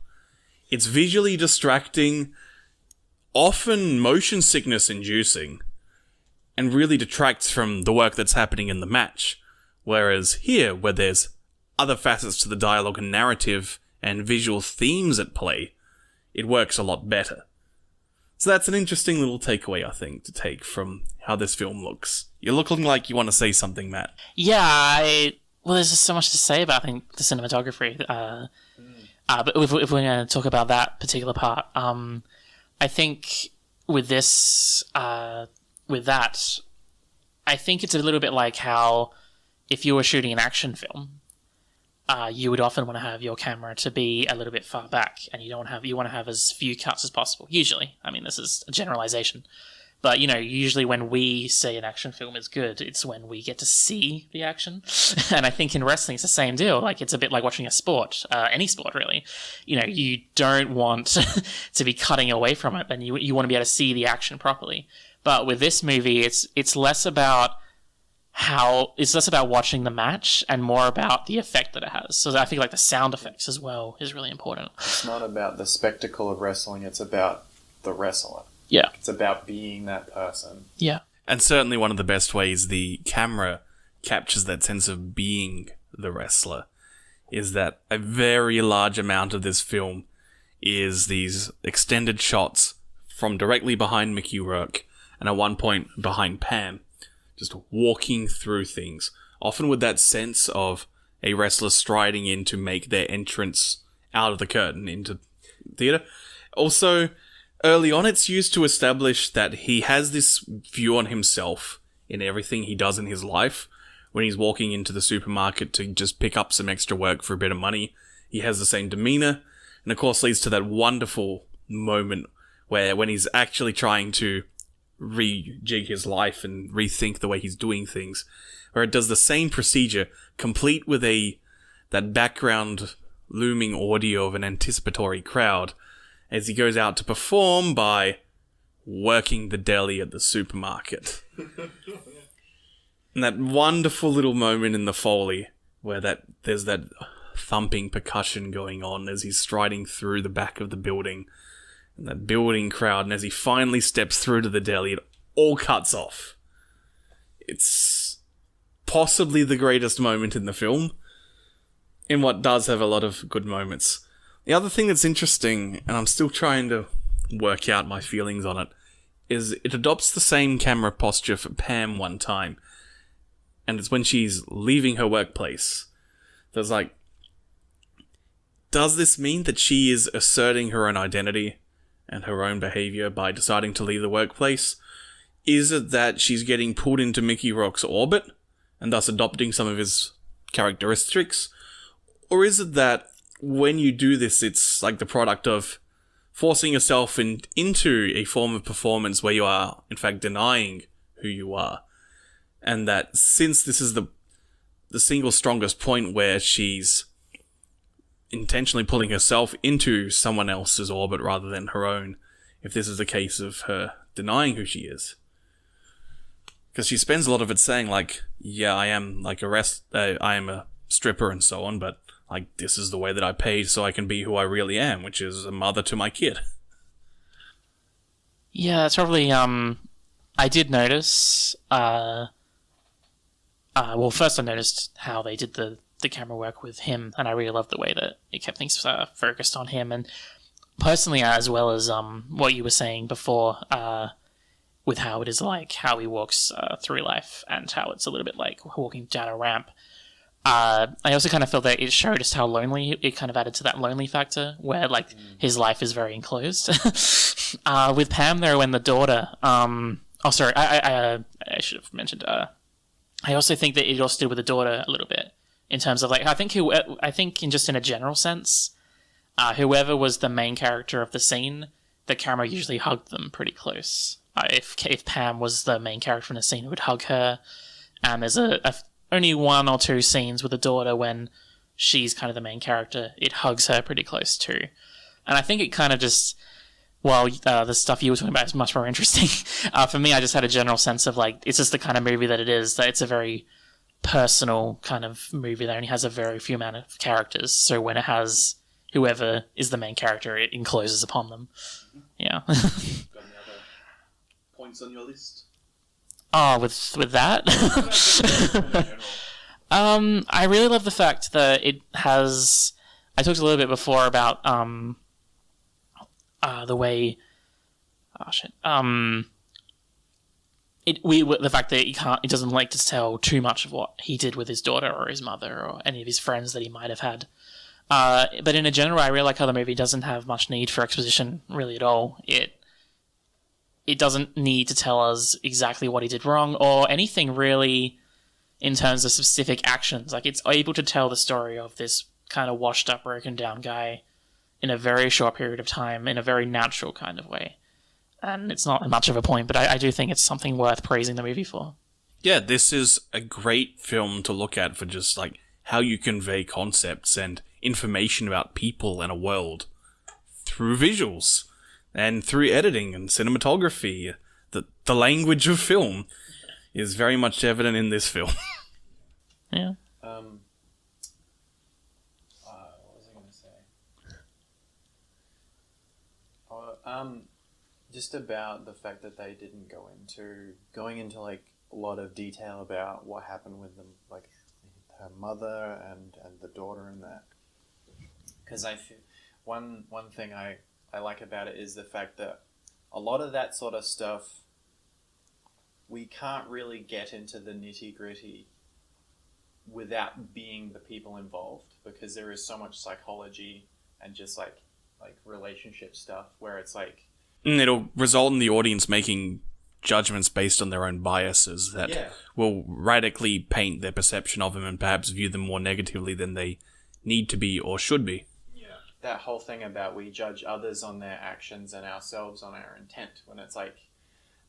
It's visually distracting, often motion sickness inducing, and really detracts from the work that's happening in the match. Whereas here, where there's other facets to the dialogue and narrative and visual themes at play, it works a lot better. So that's an interesting little takeaway, I think, to take from how this film looks. You're looking like you want to say something, Matt. Yeah, well, there's just so much to say about, I think, the cinematography. But if we're going to talk about that particular part, I think with this, with that, I think it's a little bit like how if you were shooting an action film, you would often want to have your camera to be a little bit far back, and you want to have as few cuts as possible. Usually, I mean, this is a generalization, but usually when we say an action film is good, it's when we get to see the action. And I think in wrestling, it's the same deal. Like, it's a bit like watching a sport, any sport really. You don't want to be cutting away from it, and you want to be able to see the action properly. But with this movie, it's less about watching the match and more about the effect that it has. So I think like the sound effects as well is really important. It's not about the spectacle of wrestling, it's about the wrestler. Yeah. It's about being that person. Yeah. And certainly one of the best ways the camera captures that sense of being the wrestler is that a very large amount of this film is these extended shots from directly behind Mickey Rourke and at one point behind Pam, just walking through things, often with that sense of a wrestler striding in to make their entrance out of the curtain into theatre. Also, early on, it's used to establish that he has this view on himself in everything he does in his life. When he's walking into the supermarket to just pick up some extra work for a bit of money, he has the same demeanour, and of course leads to that wonderful moment where when he's actually trying to rejig his life and rethink the way he's doing things, where it does the same procedure, complete with that background looming audio of an anticipatory crowd, as he goes out to perform by working the deli at the supermarket. And that wonderful little moment in the Foley where there's that thumping percussion going on as he's striding through the back of the building, and that building crowd, and as he finally steps through to the deli, it all cuts off. It's possibly the greatest moment in the film, in what does have a lot of good moments. The other thing that's interesting, and I'm still trying to work out my feelings on it, is it adopts the same camera posture for Pam one time. And it's when she's leaving her workplace. There's like, does this mean that she is asserting her own identity and her own behavior by deciding to leave the workplace? Is it that she's getting pulled into Mickey Rourke's orbit and thus adopting some of his characteristics? Or is it that when you do this, it's like the product of forcing yourself into a form of performance where you are, in fact, denying who you are? And that since this is the single strongest point where she's intentionally pulling herself into someone else's orbit rather than her own, if this is a case of her denying who she is. Because she spends a lot of it saying, like, yeah, I am like I am a stripper and so on, but like this is the way that I paid so I can be who I really am, which is a mother to my kid. Yeah, it's probably I did notice well, first I noticed how they did the camera work with him, and I really loved the way that it kept things focused on him. And personally, as well as what you were saying before, with how it is like how he walks through life, and how it's a little bit like walking down a ramp. I also kind of felt that it showed us how lonely it kind of added to that lonely factor, where like his life is very enclosed. With Pam, though, and the daughter. Sorry, I should have mentioned. I also think that it also did with the daughter a little bit in terms of like I think in just in a general sense, whoever was the main character of the scene, the camera usually hugged them pretty close. If Pam was the main character in the scene, it would hug her. And there's only one or two scenes with the daughter when she's kind of the main character. It hugs her pretty close too. And I think it kind of just, while the stuff you were talking about is much more interesting, for me I just had a general sense of like, it's just the kind of movie that it is, that it's a very personal kind of movie that only has a very few amount of characters. So when it has whoever is the main character, it encloses upon them. Yeah. Got any other points on your list? Oh, with that? I really love the fact that it has... I talked a little bit before about the way... Oh, shit. The fact that it doesn't like to tell too much of what he did with his daughter or his mother or any of his friends that he might have had. But in a general, I really like how the movie doesn't have much need for exposition really at all. It doesn't need to tell us exactly what he did wrong or anything really in terms of specific actions. Like, it's able to tell the story of this kind of washed up, broken down guy in a very short period of time in a very natural kind of way. And it's not much of a point, but I do think it's something worth praising the movie for. Yeah, this is a great film to look at for just like how you convey concepts and information about people and a world through visuals. And through editing and cinematography, the language of film is very much evident in this film. Yeah. What was I going to say? Just about the fact that they didn't going into like a lot of detail about what happened with them, like her mother and the daughter and that. Because I feel one thing I like about it is the fact that a lot of that sort of stuff, we can't really get into the nitty-gritty without being the people involved, because there is so much psychology and just like relationship stuff where it's like... It'll result in the audience making judgments based on their own biases that will radically paint their perception of them and perhaps view them more negatively than they need to be or should be. That whole thing about we judge others on their actions and ourselves on our intent, when it's like,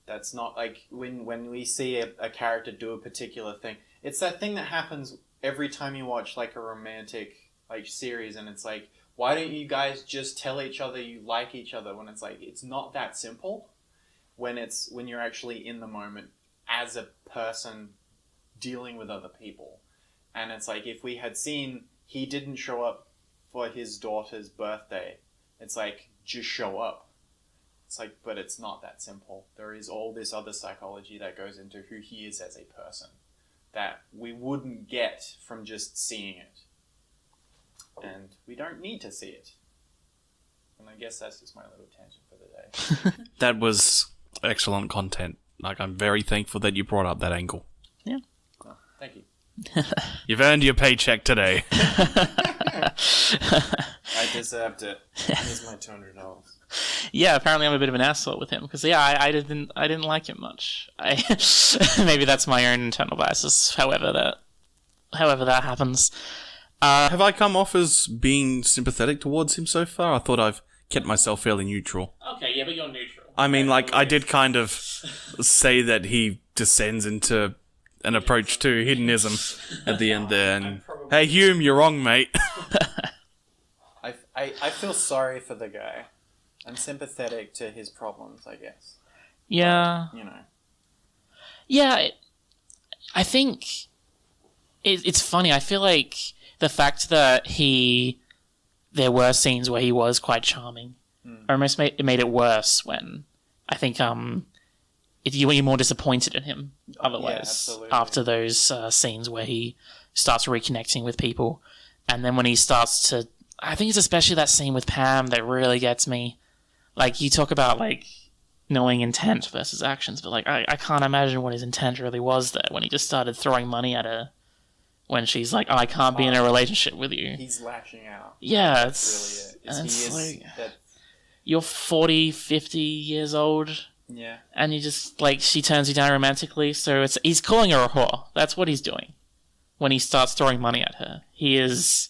that's not like when we see a character do a particular thing, it's that thing that happens every time you watch like a romantic like series, and it's like, why don't you guys just tell each other you like each other, when it's like, it's not that simple when you're actually in the moment as a person dealing with other people. And it's like, if we had seen he didn't show up for his daughter's birthday, it's like, just show up. It's like, but it's not that simple. There is all this other psychology that goes into who he is as a person that we wouldn't get from just seeing it. And we don't need to see it. And I guess that's just my little tangent for the day. That was excellent content. Like, I'm very thankful that you brought up that angle. Yeah. Oh, thank you. You've earned your paycheck today. I deserved it. Here's my $200. Yeah, apparently I'm a bit of an asshole with him because I didn't like him much. Maybe that's my own internal biases. However that happens. Have I come off as being sympathetic towards him so far? I thought I've kept myself fairly neutral. Okay, yeah, but you're neutral. I mean, like, I did kind of say that he descends into an approach to hedonism at the end there, and hey, Hume, you're wrong, mate. I feel sorry for the guy. I'm sympathetic to his problems, I guess. Yeah. But, you know. Yeah, I think it's funny. I feel like the fact that there were scenes where he was quite charming almost made it worse when I think you were more disappointed in him otherwise after those scenes where he starts reconnecting with people, and then when he starts to, I think it's especially that scene with Pam that really gets me. Like, you talk about like knowing intent versus actions, but like I can't imagine what his intent really was there when he just started throwing money at her when she's like, I can't be in a relationship with you. He's lashing out. Yeah, That's really it. You're 40, 50 years old. Yeah. And you just, like, she turns you down romantically, so he's calling her a whore. That's what he's doing. When he starts throwing money at her. He's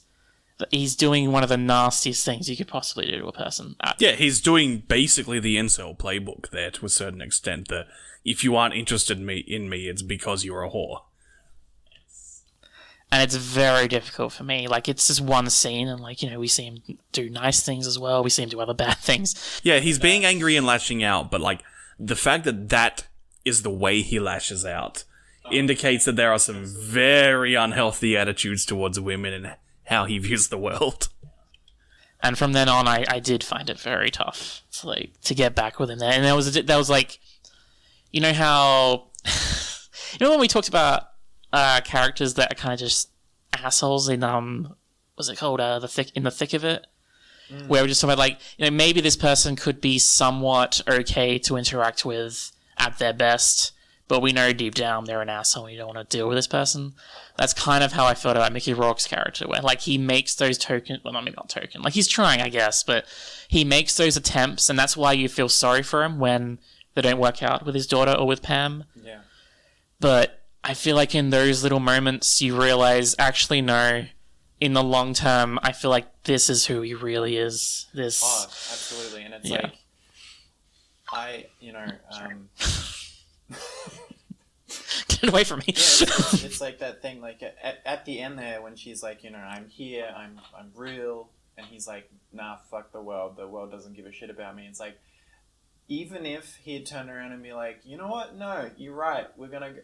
doing one of the nastiest things you could possibly do to a person. Yeah, he's doing basically the incel playbook there to a certain extent, that if you aren't interested in me, it's because you're a whore. And it's very difficult for me. Like, it's just one scene, and, like, you know, we see him do nice things as well. We see him do other bad things. Yeah, he's being angry and lashing out, but, like, the fact that that is the way he lashes out indicates that there are some very unhealthy attitudes towards women and how he views the world. And from then on, I did find it very tough to get back with him there. And that was like, you know how, you know when we talked about characters that are kind of just assholes in what's it called, in the thick of it, where we're just talking about, like, you know, maybe this person could be somewhat okay to interact with at their best, but we know deep down they're an asshole and you don't want to deal with this person. That's kind of how I felt about Mickey Rourke's character, where, like, he makes those like, he's trying, I guess, but he makes those attempts, and that's why you feel sorry for him when they don't work out with his daughter or with Pam. Yeah. But I feel like in those little moments you realize, actually, no, in the long term, I feel like this is who he really is. Oh, absolutely. And it's like, Get away from me. Yeah, it's like that thing, like, at the end there, when she's like, you know, I'm here, I'm real, and he's like, nah, fuck the world doesn't give a shit about me. It's like, even if he'd turn around and be like, you know what, no, you're right,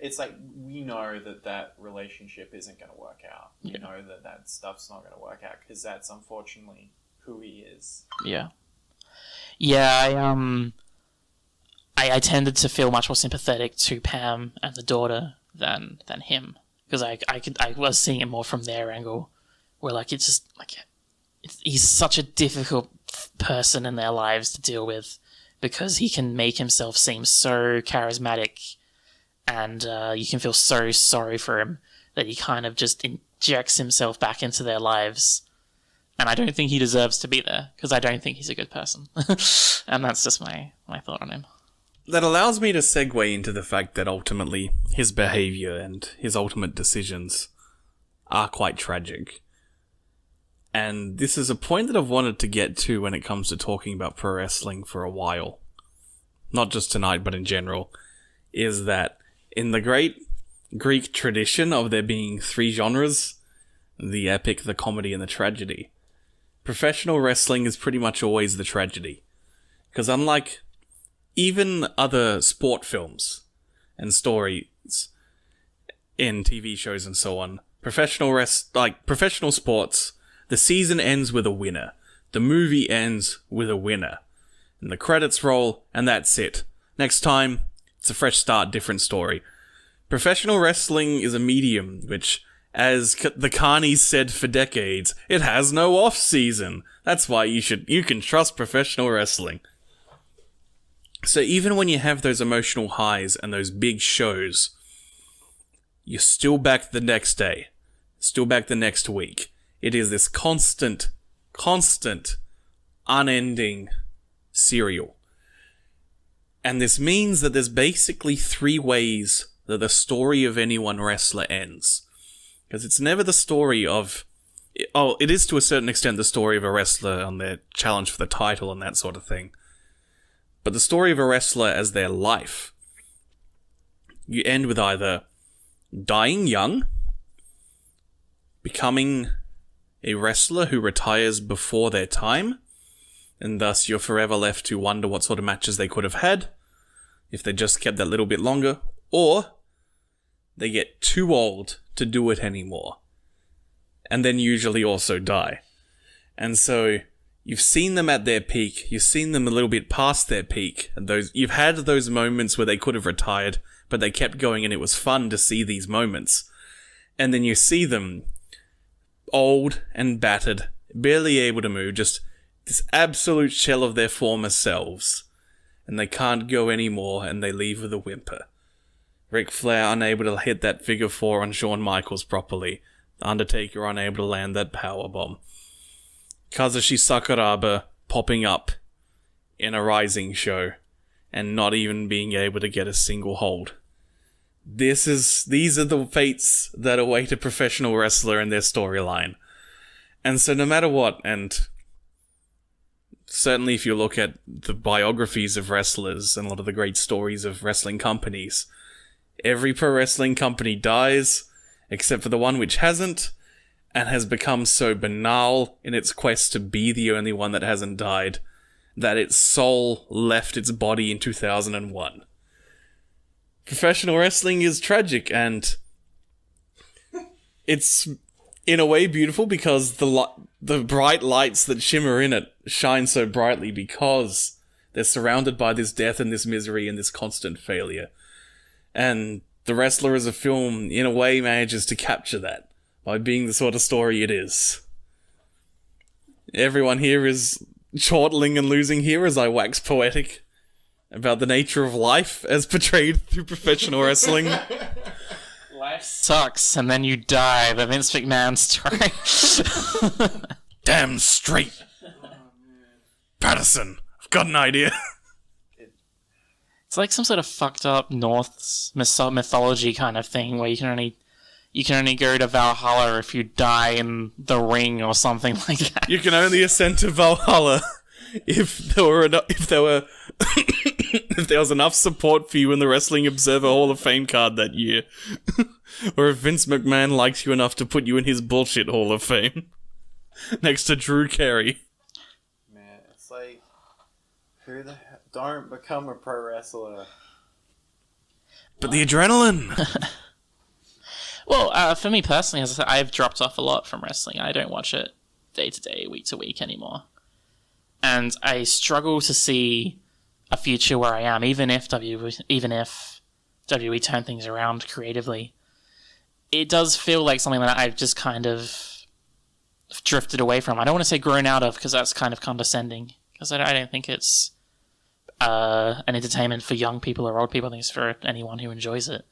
it's like, we know that relationship isn't going to work out. We know that stuff's not going to work out, because that's unfortunately who he is. Yeah. Yeah, I tended to feel much more sympathetic to Pam and the daughter than him, because I was seeing it more from their angle, where, like, it's just like he's such a difficult person in their lives to deal with, because he can make himself seem so charismatic, and you can feel so sorry for him that he kind of just injects himself back into their lives. And I don't think he deserves to be there, because I don't think he's a good person. And that's just my thought on him. That allows me to segue into the fact that ultimately his behaviour and his ultimate decisions are quite tragic. And this is a point that I've wanted to get to when it comes to talking about pro wrestling for a while. Not just tonight, but in general. Is that in the great Greek tradition of there being three genres, the epic, the comedy, and the tragedy, professional wrestling is pretty much always the tragedy. Because unlike even other sport films and stories in TV shows and so on, professional sports, the season ends with a winner. The movie ends with a winner. And the credits roll, and that's it. Next time, it's a fresh start, different story. Professional wrestling is a medium which, as the Carnies said for decades, it has no off-season. That's why you can trust professional wrestling. So even when you have those emotional highs and those big shows, you're still back the next day, still back the next week. It is this constant, unending serial. And this means that there's basically 3 ways that the story of any one wrestler ends. Because it's never the story of... Oh, it is to a certain extent the story of a wrestler on their challenge for the title and that sort of thing. But the story of a wrestler as their life. You end with either dying young, becoming a wrestler who retires before their time, and thus you're forever left to wonder what sort of matches they could have had if they just kept that little bit longer, or they get too old to do it anymore, and then usually also die. And so you've seen them at their peak, you've seen them a little bit past their peak, and you've had those moments where they could have retired, but they kept going and it was fun to see these moments. And then you see them old and battered, barely able to move, just this absolute shell of their former selves. And they can't go anymore and they leave with a whimper. Ric Flair unable to hit that figure 4 on Shawn Michaels properly. The Undertaker unable to land that powerbomb. Kazushi Sakuraba popping up in a Rising show and not even being able to get a single hold. These are the fates that await a professional wrestler in their storyline. And so no matter what, and certainly if you look at the biographies of wrestlers and a lot of the great stories of wrestling companies, every pro wrestling company dies, except for the one which hasn't, and has become so banal in its quest to be the only one that hasn't died, that its soul left its body in 2001. Professional wrestling is tragic, and it's in a way beautiful because the bright lights that shimmer in it shine so brightly because they're surrounded by this death and this misery and this constant failure. And The Wrestler as a film, in a way, manages to capture that by being the sort of story it is. Everyone here is chortling and losing here as I wax poetic about the nature of life as portrayed through professional wrestling. Life sucks, and then you die. The Vince McMahon story. Damn straight. Patterson, I've got an idea. It's like some sort of fucked up Norse mythology kind of thing where you can only go to Valhalla if you die in the ring or something like that. You can only ascend to Valhalla if there was enough support for you in the Wrestling Observer Hall of Fame card that year. Or if Vince McMahon likes you enough to put you in his bullshit Hall of Fame. Next to Drew Carey. Man, it's like, who the hell don't become a pro wrestler? But the adrenaline! Well, for me personally, as I said, I've dropped off a lot from wrestling. I don't watch it day to day, week to week anymore. And I struggle to see a future where I am, even if WWE turn things around creatively. It does feel like something that I've just kind of drifted away from. I don't want to say grown out of, because that's kind of condescending. Because I don't think it's an entertainment for young people or old people. I think it's for anyone who enjoys it.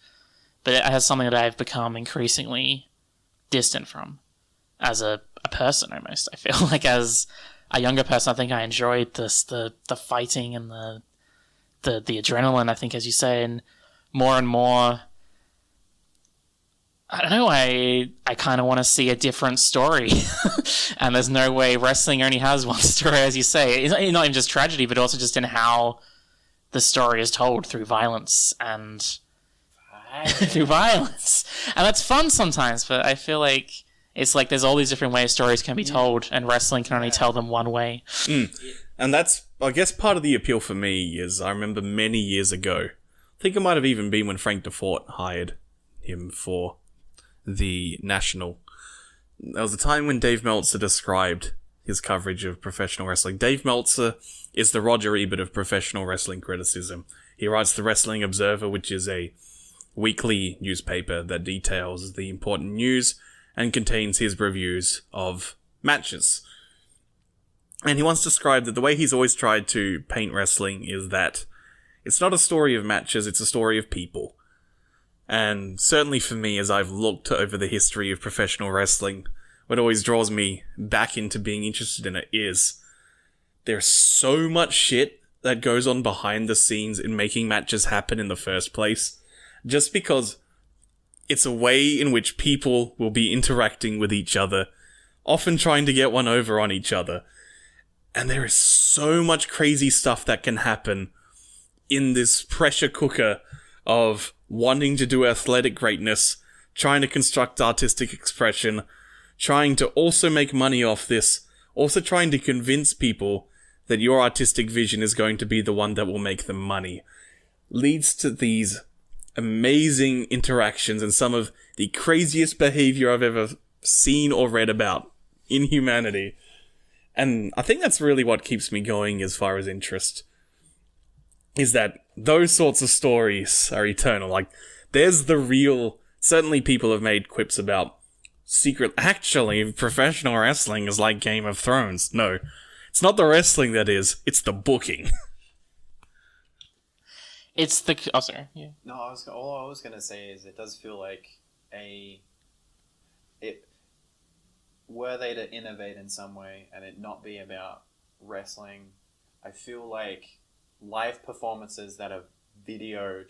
But it has something that I've become increasingly distant from as a person, almost. I feel like as a younger person, I think I enjoyed the fighting and the adrenaline, I think, as you say, and more, I don't know, I kind of want to see a different story. And there's no way wrestling only has one story, as you say. It's not even just tragedy, but also just in how the story is told through violence and through violence. And that's fun sometimes, but I feel like it's like there's all these different ways stories can be told, and wrestling can only tell them one way. And that's, I guess, part of the appeal for me is I remember many years ago, I think it might have even been when Frank DeFort hired him for the National. There was a time when Dave Meltzer described his coverage of professional wrestling. Dave Meltzer is the Roger Ebert of professional wrestling criticism. He writes the Wrestling Observer, which is a weekly newspaper that details the important news and contains his reviews of matches. And he once described that the way he's always tried to paint wrestling is that It's not a story of matches, it's a story of people. And certainly for me, as I've looked over the history of professional wrestling, what always draws me back into being interested in it is there's so much shit that goes on behind the scenes in making matches happen in the first place, just because it's a way in which people will be interacting with each other, often trying to get one over on each other. And there is so much crazy stuff that can happen in this pressure cooker of wanting to do athletic greatness, trying to construct artistic expression, trying to also make money off this, also trying to convince people that your artistic vision is going to be the one that will make them money, leads to these amazing interactions and some of the craziest behavior I've ever seen or read about in humanity. And I think that's really what keeps me going as far as interest, is that those sorts of stories are eternal. Like, there's the real... Certainly people have made quips about actually, professional wrestling is like Game of Thrones. No, it's not the wrestling that is, it's the booking. It's the... Oh, sorry. Yeah. No, all I was going to say is it does feel like were they to innovate in some way and it not be about wrestling, I feel like live performances that are videoed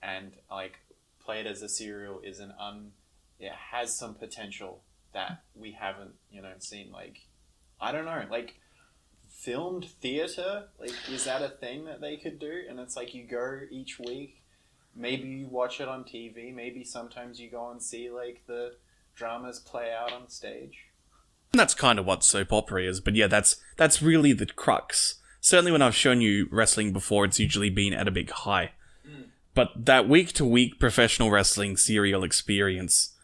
and like played as a serial is has some potential that we haven't, seen. Like, I don't know, like filmed theater, like, is that a thing that they could do? And it's like you go each week, maybe you watch it on TV, maybe sometimes you go and see like the dramas play out on stage. And that's kind of what soap opera is, but yeah, that's really the crux. Certainly when I've shown you wrestling before, it's usually been at a big high. But that week-to-week professional wrestling serial experience,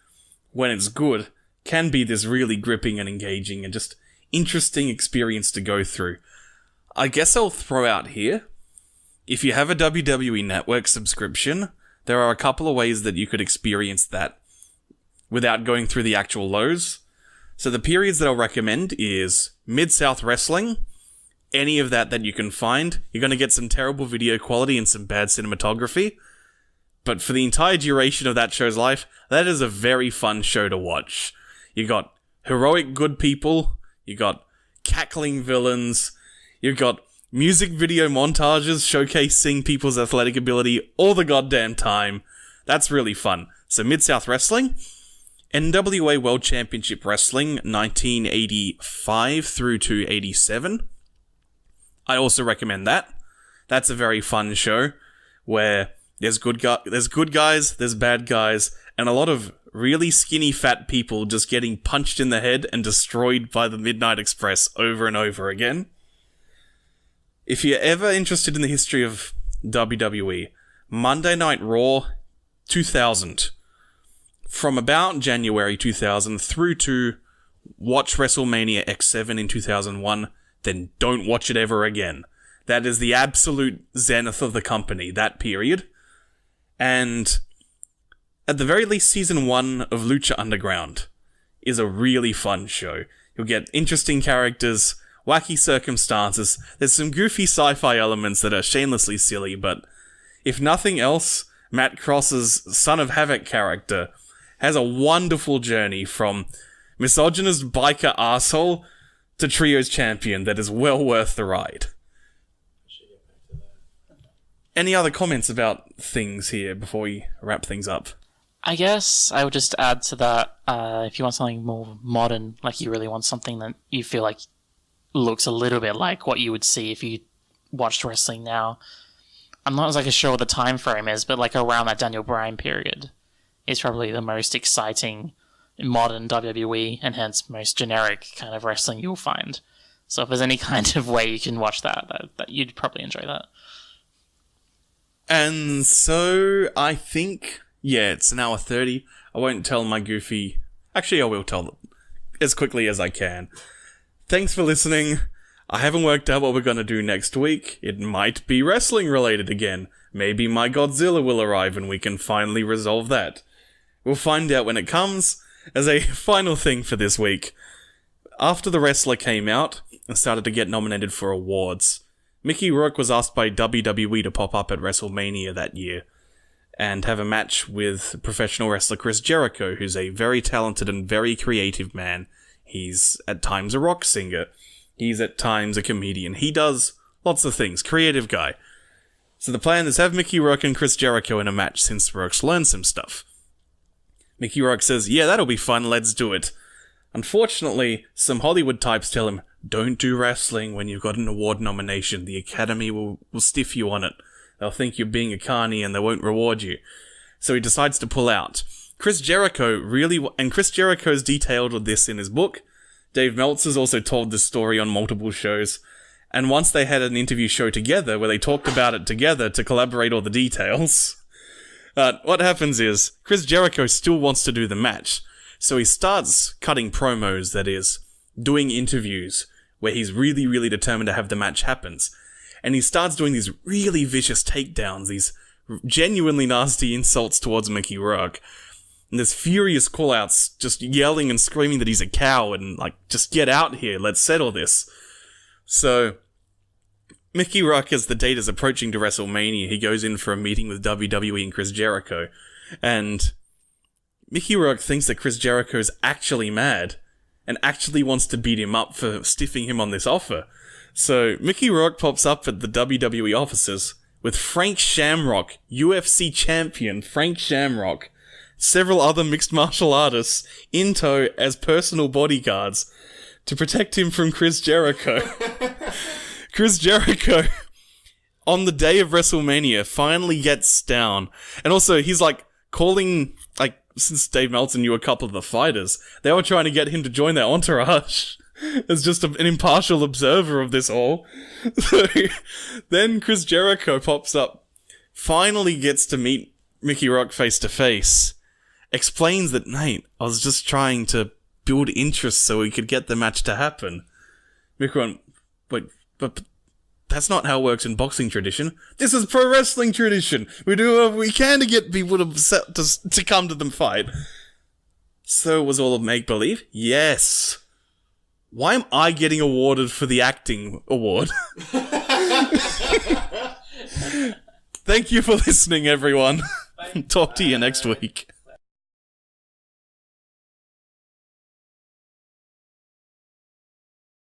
when it's good, can be this really gripping and engaging and just interesting experience to go through. I guess I'll throw out here, if you have a WWE Network subscription, there are a couple of ways that you could experience that without going through the actual lows. So the periods that I'll recommend is Mid-South Wrestling. Any of that you can find. You're going to get some terrible video quality and some bad cinematography. But for the entire duration of that show's life, that is a very fun show to watch. You got heroic good people, you got cackling villains, you've got music video montages showcasing people's athletic ability all the goddamn time. That's really fun. So Mid-South Wrestling, NWA World Championship Wrestling 1985 through to 87. I also recommend that. That's a very fun show where there's good guys, there's bad guys, and a lot of really skinny fat people just getting punched in the head and destroyed by the Midnight Express over and over again. If you're ever interested in the history of WWE, Monday Night Raw 2000, from about January 2000 through to watch WrestleMania X7 in 2001, then don't watch it ever again. That is the absolute zenith of the company, that period. And at the very least, Season 1 of Lucha Underground is a really fun show. You'll get interesting characters, wacky circumstances, there's some goofy sci-fi elements that are shamelessly silly, but if nothing else, Matt Cross's Son of Havoc character has a wonderful journey from misogynist biker arsehole to Trios champion that is well worth the ride. Any other comments about things here before we wrap things up? I guess I would just add to that, if you want something more modern, like you really want something that you feel like looks a little bit like what you would see if you watched wrestling now. I'm not exactly sure what the time frame is, but like around that Daniel Bryan period is probably the most exciting modern WWE and hence most generic kind of wrestling you'll find. So if there's any kind of way you can watch that you'd probably enjoy that. And so I think, it's an hour 30. I won't tell my goofy... Actually, I will tell them as quickly as I can. Thanks for listening. I haven't worked out what we're going to do next week. It might be wrestling related again. Maybe my Godzilla will arrive and we can finally resolve that. We'll find out when it comes. As a final thing for this week, after The Wrestler came out and started to get nominated for awards, Mickey Rourke was asked by WWE to pop up at WrestleMania that year and have a match with professional wrestler Chris Jericho, who's a very talented and very creative man. He's at times a rock singer. He's at times a comedian. He does lots of things. Creative guy. So the plan is have Mickey Rourke and Chris Jericho in a match since Rourke's learned some stuff. Mickey Rourke says, yeah, that'll be fun, let's do it. Unfortunately, some Hollywood types tell him, don't do wrestling when you've got an award nomination. The Academy will stiff you on it. They'll think you're being a carny and they won't reward you. So he decides to pull out. Chris Jericho's detailed this in his book. Dave Meltzer's also told this story on multiple shows. And once they had an interview show together where they talked about it together to collaborate all the details, what happens is Chris Jericho still wants to do the match. So he starts cutting promos, that is, doing interviews where he's really, really determined to have the match happens. And he starts doing these really vicious takedowns, these genuinely nasty insults towards Mickey Rourke. And there's furious callouts, just yelling and screaming that he's a coward and like, just get out here, let's settle this. So, Mickey Rourke, as the date is approaching to WrestleMania, he goes in for a meeting with WWE and Chris Jericho. And Mickey Rourke thinks that Chris Jericho's actually mad and actually wants to beat him up for stiffing him on this offer. So, Mickey Rourke pops up at the WWE offices with Frank Shamrock, UFC champion Frank Shamrock, several other mixed martial artists in tow as personal bodyguards to protect him from Chris Jericho. Chris Jericho, on the day of WrestleMania, finally gets down. And also, he's like calling, like, since Dave Meltzer knew a couple of the fighters, they were trying to get him to join their entourage as just an impartial observer of this all. So, then Chris Jericho pops up, finally gets to meet Mickey Rourke face to face, explains that, mate, I was just trying to build interest so we could get the match to happen. Mickey went, wait, but that's not how it works in boxing tradition. This is pro wrestling tradition. We do what we can to get people to come to them fight. So it was all a make-believe? Yes. Why am I getting awarded for the acting award? Thank you for listening, everyone. Talk to you next week.